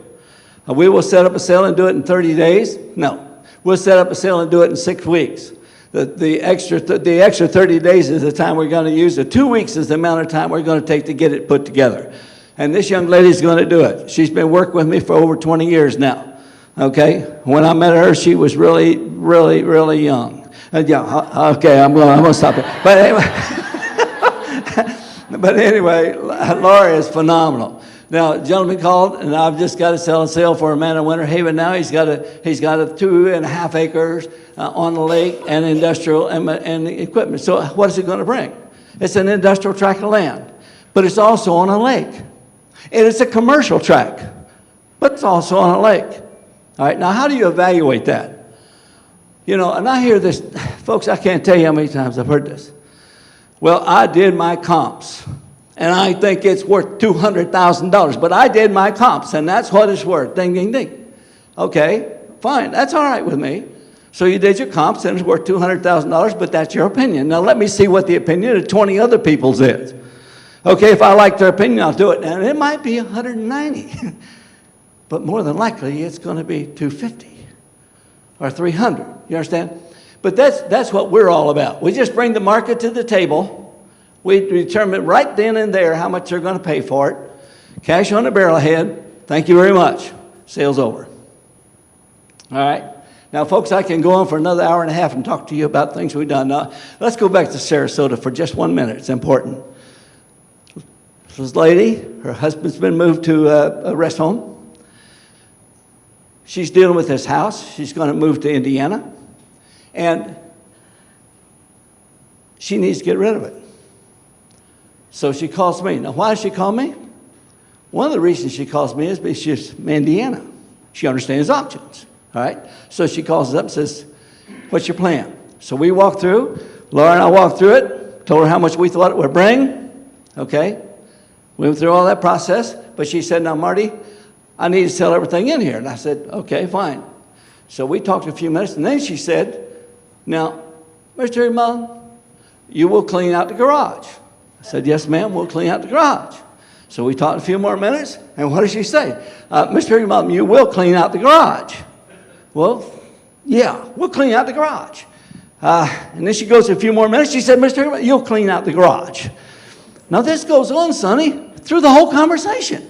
We will set up a sale and do it in 30 days? No. We'll set up a sale and do it in 6 weeks. The extra 30 days is the time we're going to use. The 2 weeks is the amount of time we're going to take to get it put together. And this young lady's going to do it. She's been working with me for over 20 years now. Okay? When I met her, she was really, really, really young. Yeah, okay, I'm going to stop it. But anyway, Laura is phenomenal. Now, a gentleman called, and I've just got to sell and sale for a man in Winter Haven now. He's got a 2.5 acres on the lake and industrial and equipment. So what is it going to bring? It's an industrial tract of land, but it's also on a lake. And it's a commercial tract, but it's also on a lake. All right, now how do you evaluate that? You know, and I hear this, folks, I can't tell you how many times I've heard this. Well, I did my comps. And I think it's worth $200,000. But I did my comps, and that's what it's worth. Ding, ding, ding. Okay, fine. That's all right with me. So you did your comps, and it's worth $200,000, but that's your opinion. Now let me see what the opinion of 20 other people's is. Okay, if I like their opinion, I'll do it. And it might be 190, but more than likely it's going to be 250 or 300. You understand? But that's what we're all about. We just bring the market to the table. We determine right then and there how much they're going to pay for it. Cash on the barrelhead. Thank you very much. Sale's over. All right. Now, folks, I can go on for another hour and a half and talk to you about things we've done. Now, let's go back to Sarasota for just 1 minute. It's important. This lady, her husband's been moved to a rest home. She's dealing with this house. She's going to move to Indiana. And she needs to get rid of it. So she calls me. Now, why does she call me? One of the reasons she calls me is because she's from Indiana. She understands options. All right? So she calls us up and says, what's your plan? So we walk through. Laura and I walked through it. Told her how much we thought it would bring. Okay? We went through all that process. But she said, now, Marty, I need to sell everything in here. And I said, okay, fine. So we talked a few minutes. And then she said, now, Mr. Mom, you will clean out the garage. I said, yes, ma'am, we'll clean out the garage. So we talked a few more minutes, and what did she say? Mr. Mom, you will clean out the garage. Well, yeah, we'll clean out the garage. And then she goes a few more minutes. She said, Mr. Mom, you'll clean out the garage. Now, this goes on, Sonny, through the whole conversation.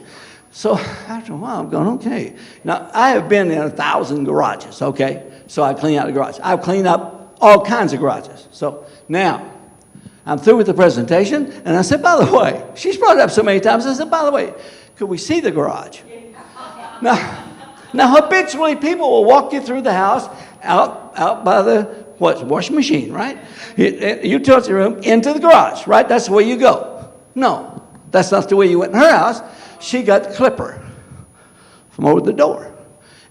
So after a while, I'm going, okay. Now, I have been in 1,000 garages, okay? So I clean out the garage. I've cleaned up all kinds of garages. So now, I'm through with the presentation, and I said, by the way, she's brought it up so many times, I said, by the way, could we see the garage? Now habitually, people will walk you through the house, out by the washing machine, right? Utility room, into the garage, right? That's the way you go. No, that's not the way you went in her house. She got the clipper from over the door,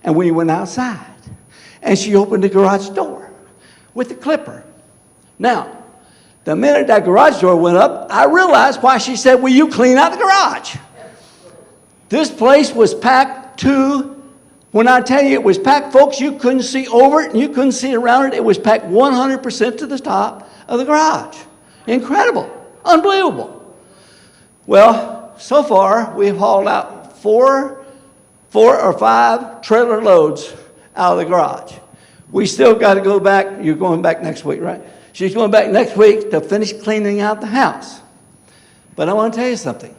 and we went outside, and she opened the garage door with the clipper. Now, the minute that garage door went up, I realized why she said, will you clean out the garage? This place was packed to, when I tell you it was packed, folks, you couldn't see over it and you couldn't see around it. It was packed 100% to the top of the garage. Incredible. Unbelievable. Well, so far, we've hauled out four or five trailer loads out of the garage. We still got to go back. You're going back next week, right? She's going back next week to finish cleaning out the house. But I want to tell you something.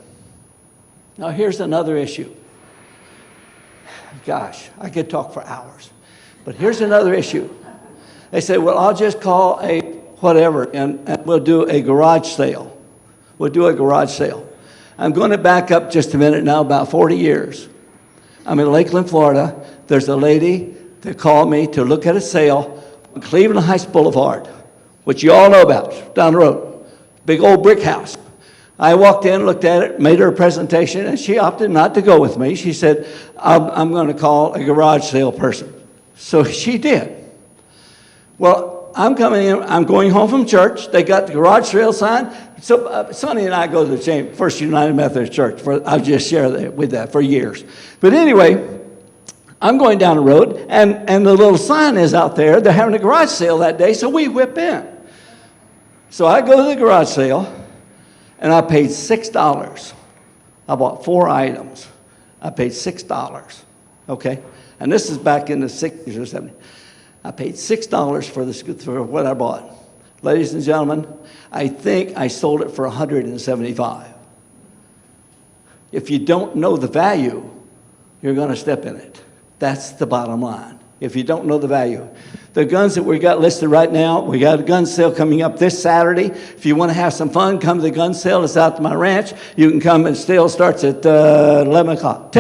Now, here's another issue. Gosh, I could talk for hours. But here's another issue. They say, well, I'll just call a whatever, and we'll do a garage sale. We'll do a garage sale. I'm going to back up just a minute now, about 40 years. I'm in Lakeland, Florida. There's a lady that called me to look at a sale on Cleveland Heights Boulevard, which you all know about, down the road. Big old brick house. I walked in, looked at it, made her a presentation, and she opted not to go with me. She said, I'm going to call a garage sale person. So she did. Well, I'm coming in, I'm going home from church. They got the garage sale sign. So Sonny and I go to the same First United Methodist Church. I'll just share that with that for years. But anyway, I'm going down the road, and the little sign is out there. They're having a garage sale that day, so we whip in. So I go to the garage sale, and I paid $6. I bought 4 items. I paid $6, okay? And this is back in the 60s or 70s. I paid $6 for what I bought. Ladies and gentlemen, I think I sold it for $175. If you don't know the value, you're going to step in it. That's the bottom line. If you don't know the value. The guns that we got listed right now, we got a gun sale coming up this Saturday. If you want to have some fun, come to the gun sale. It's out to my ranch. You can come, and sale starts at 10 o'clock.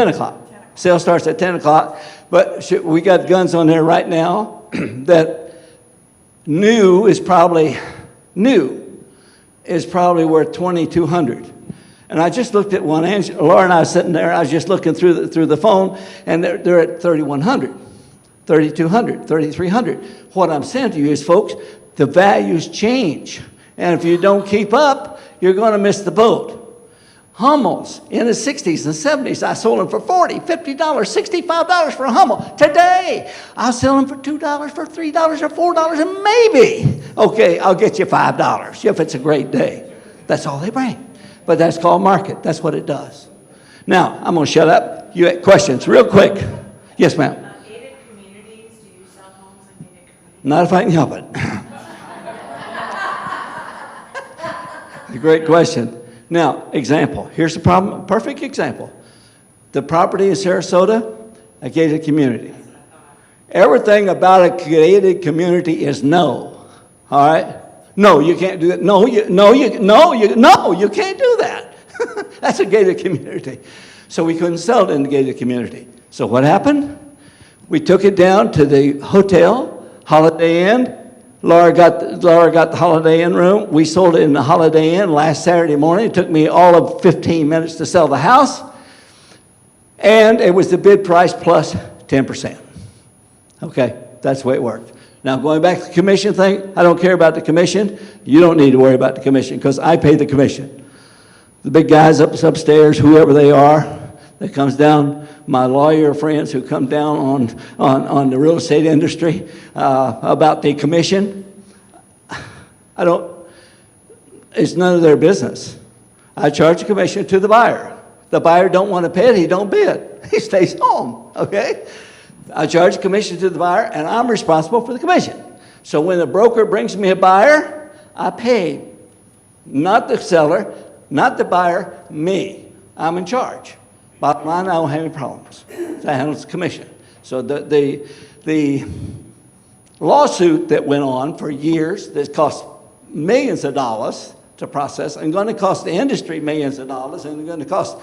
Sale starts at 10 o'clock. But we got guns on there right now that new is probably worth $2,200. And I just looked at one. Laura and I were sitting there. I was just looking through the phone, and they're at $3,100, $3,200, $3,300. What I'm saying to you is, folks, the values change. And if you don't keep up, you're going to miss the boat. Hummels in the 60s and 70s, I sold them for $40, $50, $65 for a Hummel. Today, I'll sell them for $2, for $3, or $4, and maybe, okay, I'll get you $5 if it's a great day. That's all they bring. But that's called market. That's what it does. Now, I'm going to shut up. You have questions real quick. Yes, ma'am. Gated communities, do you sell homes in gated communities? Not if I can help it. A great question. Now, example. Here's the problem. Perfect example. The property in Sarasota, a gated community. Everything about a gated community is no. All right? No, you can't do that. No, you can't do that. That's a gated community. So we couldn't sell it in the gated community. So what happened? We took it down to the hotel, Holiday Inn. Laura got the Holiday Inn room. We sold it in the Holiday Inn last Saturday morning. It took me all of 15 minutes to sell the house. And it was the bid price plus 10%. Okay, that's the way it worked. Now, going back to the commission thing, I don't care about the commission. You don't need to worry about the commission because I pay the commission. The big guys upstairs, whoever they are, that comes down, my lawyer friends who come down on the real estate industry about the commission, it's none of their business. I charge a commission to the buyer. The buyer don't want to pay it, he don't bid. He stays home, okay? I charge a commission to the buyer, and I'm responsible for the commission. So when the broker brings me a buyer, I pay, not the seller, not the buyer, me. I'm in charge. Bottom line, I don't have any problems. That handles the commission. So the lawsuit that went on for years that cost millions of dollars to process and going to cost the industry millions of dollars and going to cost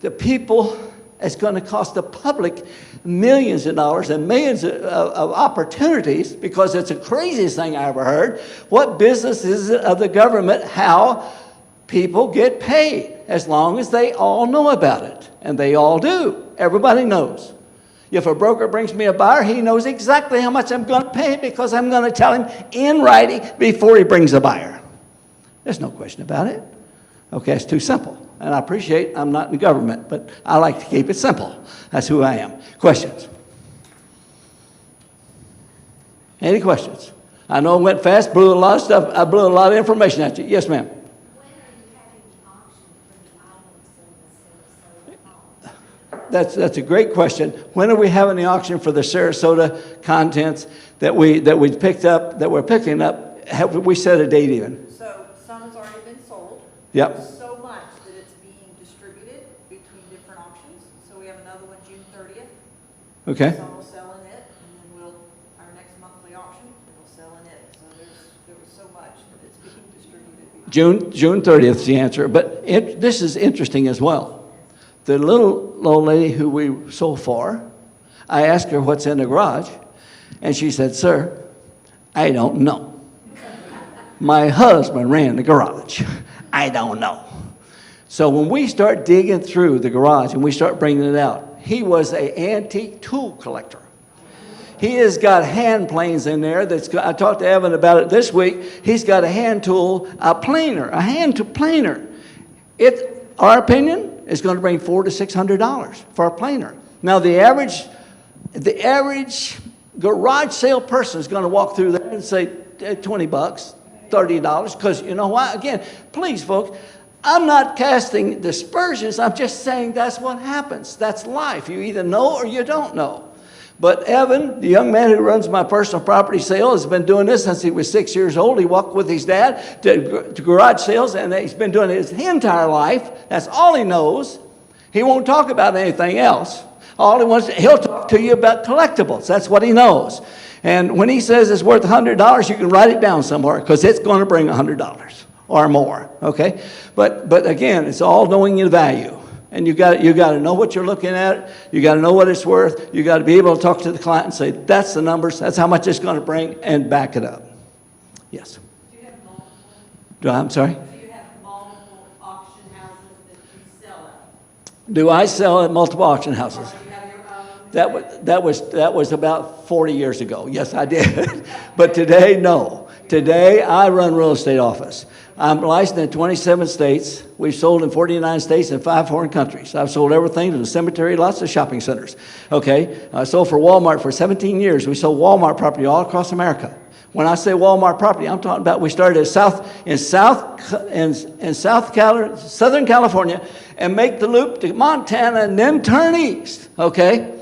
the people, it's going to cost the public millions of dollars and millions of opportunities because it's the craziest thing I ever heard. What business is it of the government how people get paid as long as they all know about it? And they all do. Everybody knows. If a broker brings me a buyer, he knows exactly how much I'm going to pay because I'm going to tell him in writing before he brings a buyer. There's no question about it. Okay, it's too simple. And I appreciate I'm not in the government, but I like to keep it simple. That's who I am. Questions? Any questions? I know it went fast, blew a lot of stuff. I blew a lot of information at you. Yes, ma'am. That's a great question. When are we having the auction for the Sarasota contents that we picked up, that we're picking up? Have we set a date even? So some has already been sold. Yep. So much that it's being distributed between different auctions. So we have another one June 30th. Okay. Some will sell in it, and then our next monthly auction, we'll sell in it. So there was so much that it's being distributed. June 30th is the answer. But this is interesting as well. The little old lady who we sold for, I asked her what's in the garage, and she said, "Sir, I don't know. My husband ran the garage. I don't know." So when we start digging through the garage and we start bringing it out, he was an antique tool collector. He has got hand planes in there. I talked to Evan about it this week. He's got a hand tool, a hand tool planer. Our opinion, is going to bring $400 to $600 for a planer. Now the average garage sale person is going to walk through there and say $20, $30, because you know what? Again, please folks, I'm not casting dispersions. I'm just saying that's what happens. That's life. You either know or you don't know. But Evan, the young man who runs my personal property sale, has been doing this since he was 6 years old. He walked with his dad to garage sales, and he's been doing it his entire life. That's all he knows. He won't talk about anything else. He'll talk to you about collectibles. That's what he knows. And when he says it's worth $100, you can write it down somewhere because it's going to bring $100 or more. Okay, but again, it's all knowing your value. And you got to know what you're looking at. You got to know what it's worth. You got to be able to talk to the client and say, that's the numbers, that's how much it's going to bring, and back it up. Yes. Do you have multiple? I'm sorry? Do you have multiple auction houses that you sell at? Do I sell at multiple auction houses? Or do you have your own? That was about 40 years ago. Yes, I did. But today, no. Today, I run real estate office. I'm licensed in 27 states. We've sold in 49 states and 5 foreign countries. I've sold everything to the cemetery, lots of shopping centers. Okay, I sold for Walmart for 17 years. We sold Walmart property all across America. When I say Walmart property, I'm talking about we started in Southern California and make the loop to Montana and then turn east. Okay,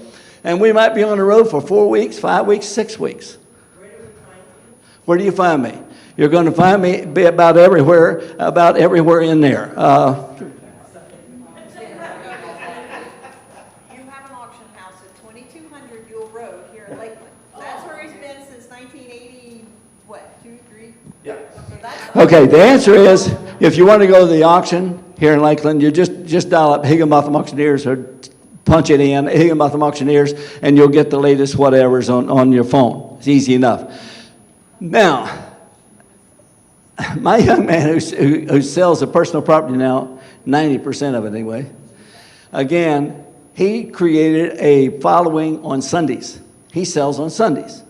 and we might be on the road for 4 weeks, 5 weeks, 6 weeks. Where do you find me? You're going to find me about everywhere in there. You have an auction house at 2200 Buell Road here in Lakeland. That's where he's been since 1980, what, 2, 3? Yeah. So that's Okay, the answer is, if you want to go to the auction here in Lakeland, you just dial up Higginbotham Auctioneers or punch it in, Higginbotham Auctioneers, and you'll get the latest whatevers on your phone. It's easy enough. Now, my young man who sells a personal property now, 90% of it anyway, again, he created a following on Sundays. He sells on Sundays.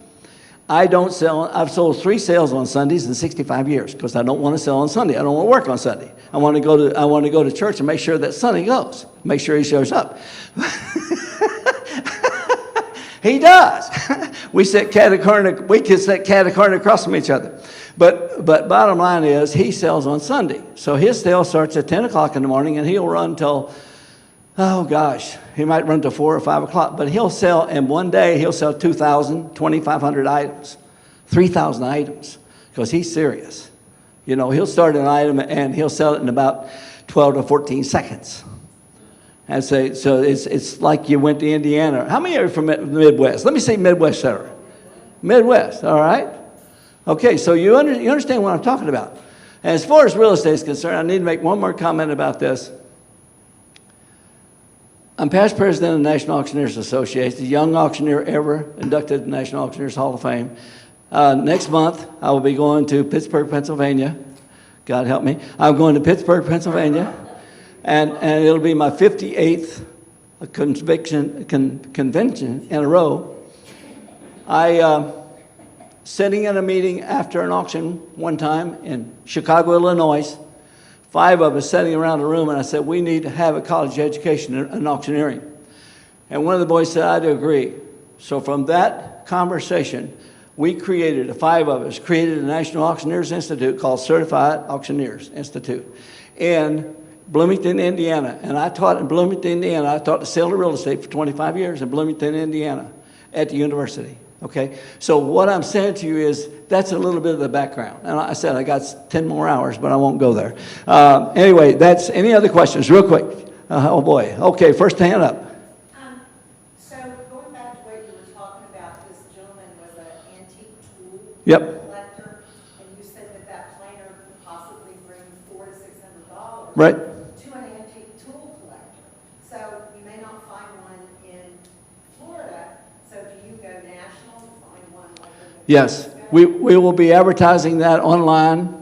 I don't sell. I've sold 3 sales on Sundays in 65 years because I don't want to sell on Sunday. I don't want to work on Sunday. I want to go to church and make sure that Sunday goes. Make sure he shows up. He does. We can sit cat-a-corner across from each other. But bottom line is he sells on Sunday. So his sale starts at 10 o'clock in the morning and he'll run till, oh gosh, he might run till 4 or 5 o'clock. But he'll sell, in one day, he'll sell 2,000, 2,500 items, 3,000 items, because he's serious. You know, he'll start an item and he'll sell it in about 12 to 14 seconds. And so it's like you went to Indiana. How many are from the Midwest? Let me say Midwest, sir. Midwest, all right? Okay, so you understand what I'm talking about. And as far as real estate is concerned, I need to make one more comment about this. I'm past president of the National Auctioneers Association, the young auctioneer ever inducted to the National Auctioneers Hall of Fame. Next month, I will be going to Pittsburgh, Pennsylvania. God help me. I'm going to Pittsburgh, Pennsylvania. And it'll be my 58th convention in a row. Sitting in a meeting after an auction one time in Chicago, Illinois, 5 of us sitting around a room, and I said, we need to have a college education in auctioneering. And one of the boys said, I do agree. So from that conversation, we created, the 5 of us, created a National Auctioneers Institute called Certified Auctioneers Institute in Bloomington, Indiana. And I taught in Bloomington, Indiana. I taught the sale of real estate for 25 years in Bloomington, Indiana at the university. Okay, so what I'm saying to you is that's a little bit of the background. And I said I got 10 more hours, but I won't go there. Anyway, that's any other questions, real quick? Oh boy. Okay, first hand up. So going back to what you were talking about, this gentleman was an antique tool collector, and you said that planer could possibly bring $400 to $600 Right. to an antique tool collector. So you may not find one in Florida. So do you go national to find one like Yes, we will be advertising that online.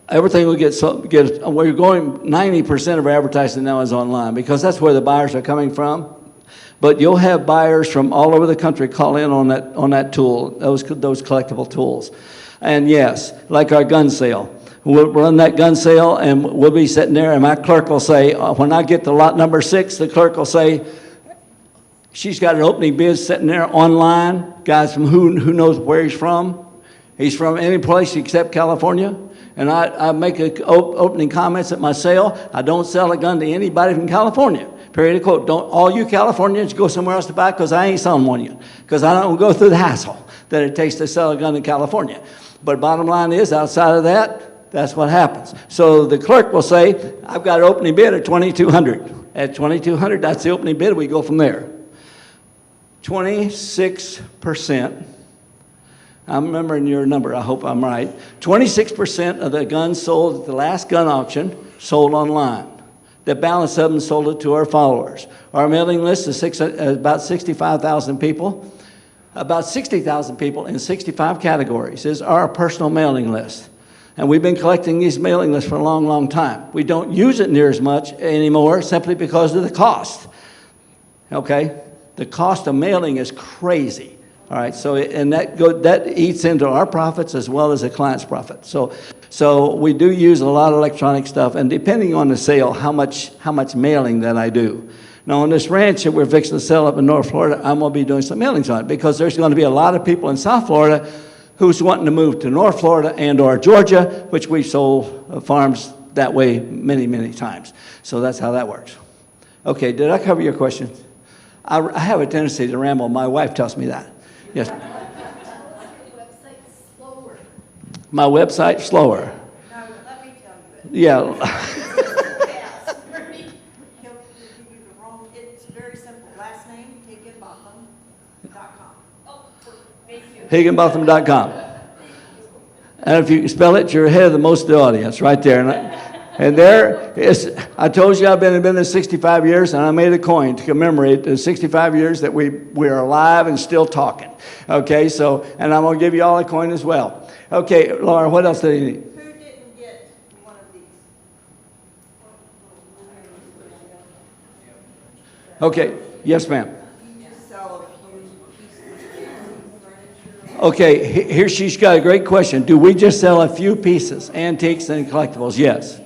Everything we get, we're going, 90% of our advertising now is online because that's where the buyers are coming from. But you'll have buyers from all over the country call in on that tool, those collectible tools. And yes, like our gun sale. We'll run that gun sale and we'll be sitting there and my clerk will say, when I get to lot number 6, the clerk will say, she's got an opening bid sitting there online. Guys from who knows where he's from. He's from any place except California. And I make opening comments at my sale. I don't sell a gun to anybody from California. Period of quote. Don't all you Californians go somewhere else to buy because I ain't selling one yet. Because I don't go through the hassle that it takes to sell a gun in California. But bottom line is, outside of that, that's what happens. So the clerk will say, I've got an opening bid at $2,200. At $2,200, that's the opening bid. We go from there. 26%. I'm remembering your number. I hope I'm right. 26% of the guns sold at the last gun auction sold online. The balance of them sold it to our followers. Our mailing list is about 65,000 people. About 60,000 people in 65 categories is our personal mailing list. And we've been collecting these mailing lists for a long, long time. We don't use it near as much anymore simply because of the cost. Okay? The cost of mailing is crazy. All right, so, and that eats into our profits as well as the client's profit. So we do use a lot of electronic stuff, and depending on the sale, how much mailing that I do. Now, on this ranch that we're fixing to sell up in North Florida, I'm going to be doing some mailings on it, because there's going to be a lot of people in South Florida who's wanting to move to North Florida and or Georgia, which we've sold farms that way many, many times. So that's how that works. Okay, did I cover your questions? I have a tendency to ramble. My wife tells me that. Yes. My website's slower. No, let me tell you it. Yeah. He'll give you the wrong, it's very simple. Last name, Higginbotham.com. Oh, thank you. Higginbotham.com. And if you can spell it, you're ahead of most of the audience right there. And there is, I told you I've been in business 65 years, and I made a coin to commemorate the 65 years that we're alive and still talking. Okay, so, and I'm going to give you all a coin as well. Okay, Laura, what else do you need? Who didn't get one of these? Okay, yes, ma'am. You just sell a few pieces of furniture. Okay, here she's got a great question. Do we just sell a few pieces, antiques and collectibles? Yes.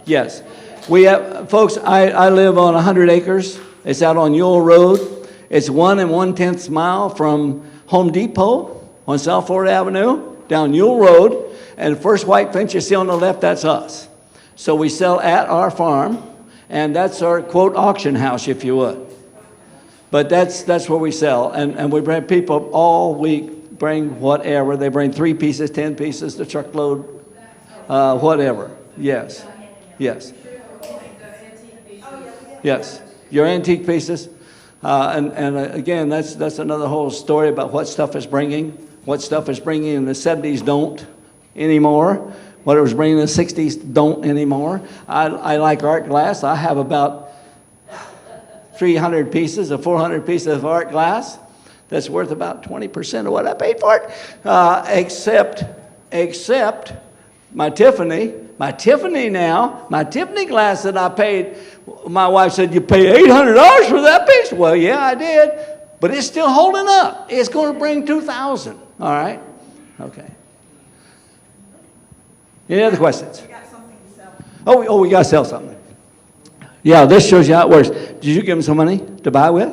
Yes. We have, folks, I live on 100 acres. It's out on Ewell Road. It's 1 1/10 mile from Home Depot on South Florida Avenue, down Ewell Road. And the first white fence you see on the left, that's us. So we sell at our farm, and that's our, quote, auction house, if you would. But that's where we sell. And we bring people all week, bring whatever. They bring 3 pieces, 10 pieces, the truckload, whatever. Yes. Yes. Yes. Your antique pieces. And again, that's another whole story about what stuff is bringing. What stuff is bringing in the 70s don't anymore. What it was bringing in the 60s don't anymore. I like art glass. I have about 300 pieces or 400 pieces of art glass that's worth about 20% of what I paid for it. Except my Tiffany glass that I paid, my wife said, you pay $800 for that piece? Well, yeah, I did, but it's still holding up. It's going to bring $2,000, all right? Okay. Any other questions? We got something to sell. Oh, we got to sell something. Yeah, this shows you how it works. Did you give them some money to buy with?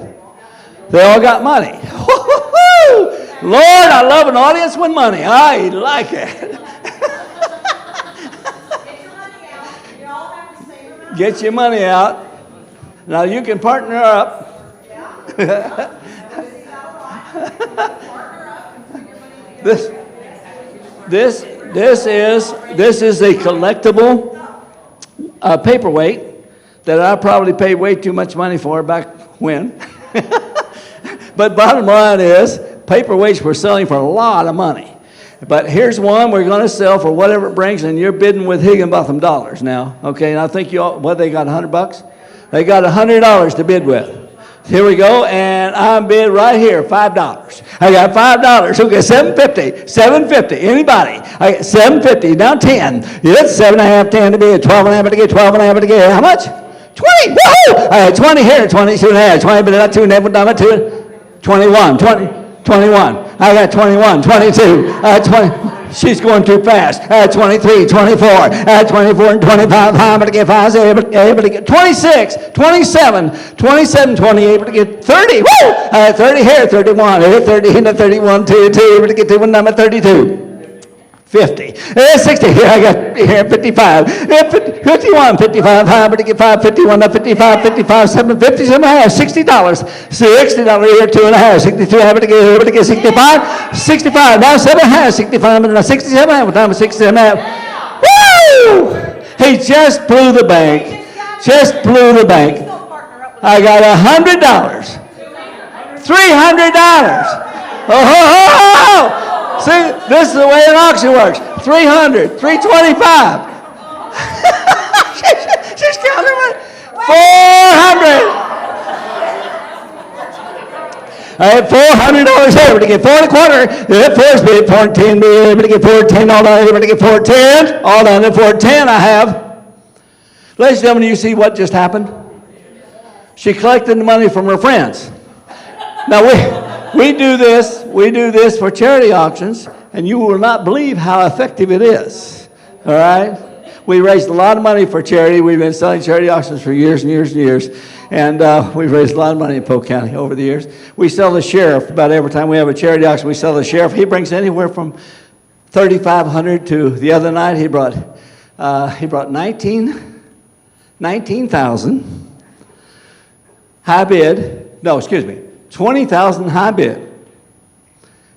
They all got money. Lord, I love an audience with money. I like it. Get your money out. Now you can partner up. This is a collectible paperweight that I probably paid way too much money for back when. But bottom line is, paperweights we're selling for a lot of money. But here's one we're going to sell for whatever it brings, and you're bidding with Higginbotham dollars now. Okay, and I think you all, what, they got $100? They got $100 to bid with. Here we go, and I'm bid right here, $5. I got $5. Okay, $7.50. $7.50. Anybody? I got $7.50. Now 10. It's 7.5, 10 to bid. 12.5 to get. 12.5 to get. How much? 20. Woohoo! I got 20 here. 22.5. 20, but not 2. Never done it. 21. 21. I got 21, 22, 20. She's going too fast. 23, 24, 24 and 25. I'm able to get 5. Able to get 26, 27, 27, 28. Able to get 30. Woo! 30 here, 31. 30 here, 31, 2. Able to get to number 32. 50. 60. Here I got here 55. 51, 55. How about to get 5? 51 up 55, 55, 7, 50, $7.50. $60 here, 2.5. 62. How about to get 65? 65. Now 7.5. 65. Now 67. What time is 67.5? Woo! He just blew the bank. Just blew the bank. I got $100. $300. Oh! See, this is the way an auction works. 300, 325. she's counting money. 400. I had $400 here. Able to get 4.25. The first bid, 410. Be able to get 410. All done. Able to get 410. All done. At 410, I have. Ladies and gentlemen, you see what just happened? She collected the money from her friends. Now We do this for charity auctions, and you will not believe how effective it is. All right? We raised a lot of money for charity. We've been selling charity auctions for years and years and years, and we've raised a lot of money in Polk County over the years. We sell the sheriff about every time we have a charity auction. We sell the sheriff. He brings anywhere from $3,500 to the other night. He brought 19,000 high bid. No, excuse me, 20,000 high bid.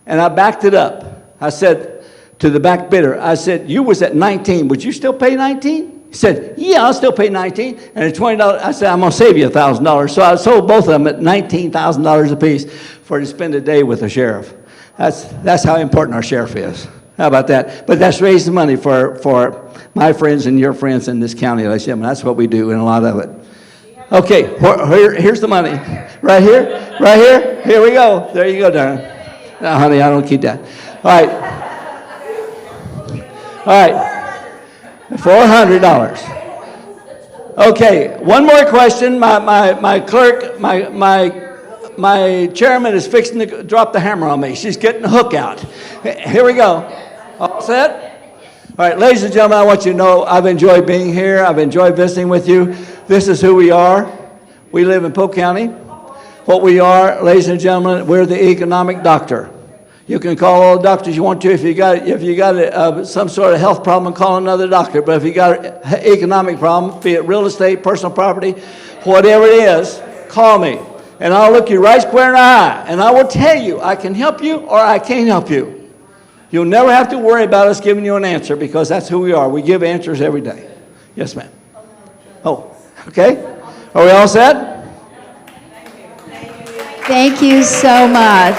And I backed it up. I said to the back bidder, I said, you was at 19. Would you still pay 19? He said, yeah, I'll still pay 19. And at $20, I said, I'm going to save you $1,000. So I sold both of them at $19,000 apiece for to spend a day with the sheriff. That's how important our sheriff is. How about that? But that's raising money for my friends and your friends in this county, like I said. That's what we do, and a lot of it. Okay, here's the money. Right here? Right here? Here we go. There you go, darling. No, honey, I don't keep that. All right. All right. $400. Okay, one more question. My clerk, my chairman is fixing to drop the hammer on me. She's getting the hook out. Here we go. All set? All right, ladies and gentlemen, I want you to know I've enjoyed being here. I've enjoyed visiting with you. This is who we are. We live in Polk County. What we are, ladies and gentlemen, we're the economic doctor. You can call all the doctors you want to. If you got some sort of health problem, call another doctor. But if you got an economic problem, be it real estate, personal property, whatever it is, call me. And I'll look you right square in the eye. And I will tell you, I can help you or I can't help you. You'll never have to worry about us giving you an answer because that's who we are. We give answers every day. Yes, ma'am. Oh, okay. Are we all set? Thank you so much.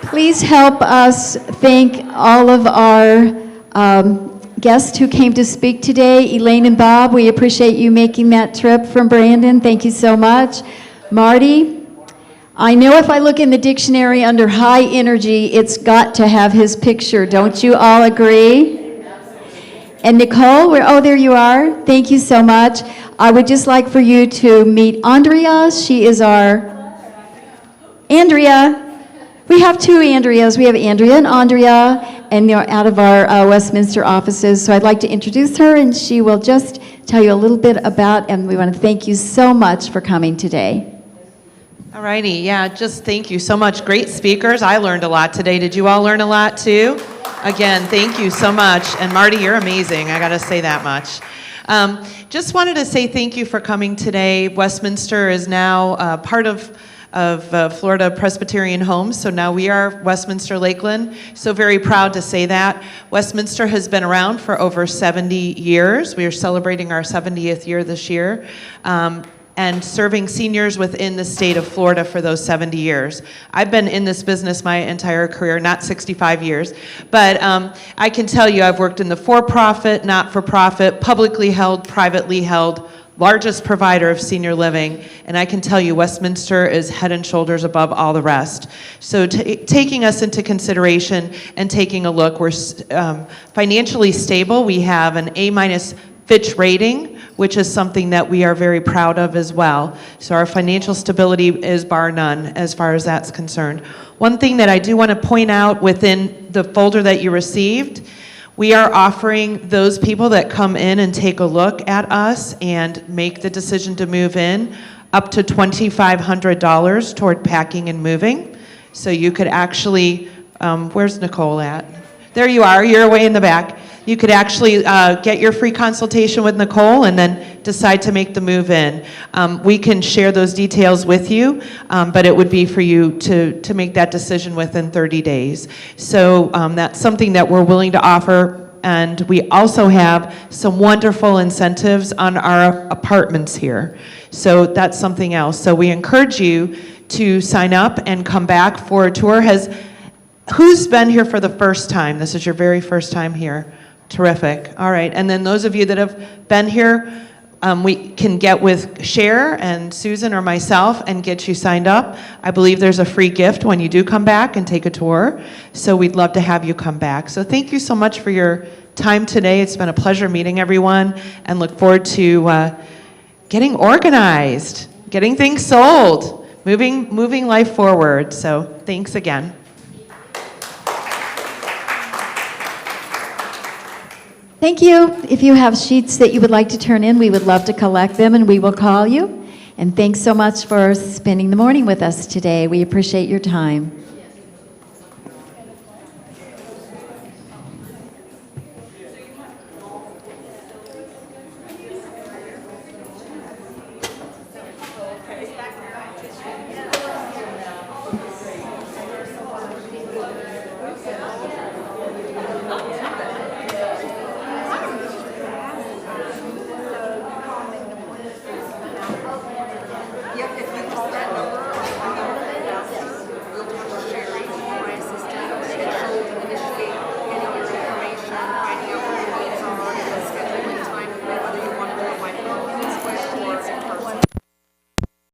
Please help us thank all of our guests who came to speak today. Elaine and Bob, we appreciate you making that trip from Brandon. Thank you so much. Marty, I know if I look in the dictionary under high energy, it's got to have his picture. Don't you all agree? And Nicole, there you are. Thank you so much. I would just like for you to meet Andrea. She is our Andrea. We have two Andreas. We have Andrea and Andrea, and they're out of our Westminster offices. So I'd like to introduce her, and she will just tell you a little bit about, and we want to thank you so much for coming today. All righty, yeah, just thank you so much. Great speakers. I learned a lot today. Did you all learn a lot too? Again, thank you so much. And Marty, you're amazing. I got to say that much. Just wanted to say thank you for coming today. Westminster is now part of Florida Presbyterian Homes, so now we are Westminster Lakeland. So very proud to say that. Westminster has been around for over 70 years. We are celebrating our 70th year this year. And serving seniors within the state of Florida for those 70 years. I've been in this business my entire career, not 65 years, but I can tell you I've worked in the for-profit, not-for-profit, publicly held, privately held, largest provider of senior living, and I can tell you Westminster is head and shoulders above all the rest. So taking us into consideration and taking a look, we're financially stable. We have an A- Fitch rating, which is something that we are very proud of as well. So our financial stability is bar none as far as that's concerned. One thing that I do want to point out within the folder that you received, we are offering those people that come in and take a look at us and make the decision to move in up to $2,500 toward packing and moving. So you could actually, where's Nicole at? There you are, you're way in the back. You could actually get your free consultation with Nicole and then decide to make the move in. We can share those details with you, but it would be for you to make that decision within 30 days. So that's something that we're willing to offer. And we also have some wonderful incentives on our apartments here. So that's something else. So we encourage you to sign up and come back for a tour. Who's been here for the first time? This is your very first time here. Terrific. All right. And then those of you that have been here, we can get with Cher and Susan or myself and get you signed up. I believe there's a free gift when you do come back and take a tour. So we'd love to have you come back. So thank you so much for your time today. It's been a pleasure meeting everyone and look forward to getting organized. getting things sold, moving life forward. So thanks again. Thank you. If you have sheets that you would like to turn in, we would love to collect them and we will call you. And thanks so much for spending the morning with us today. We appreciate your time.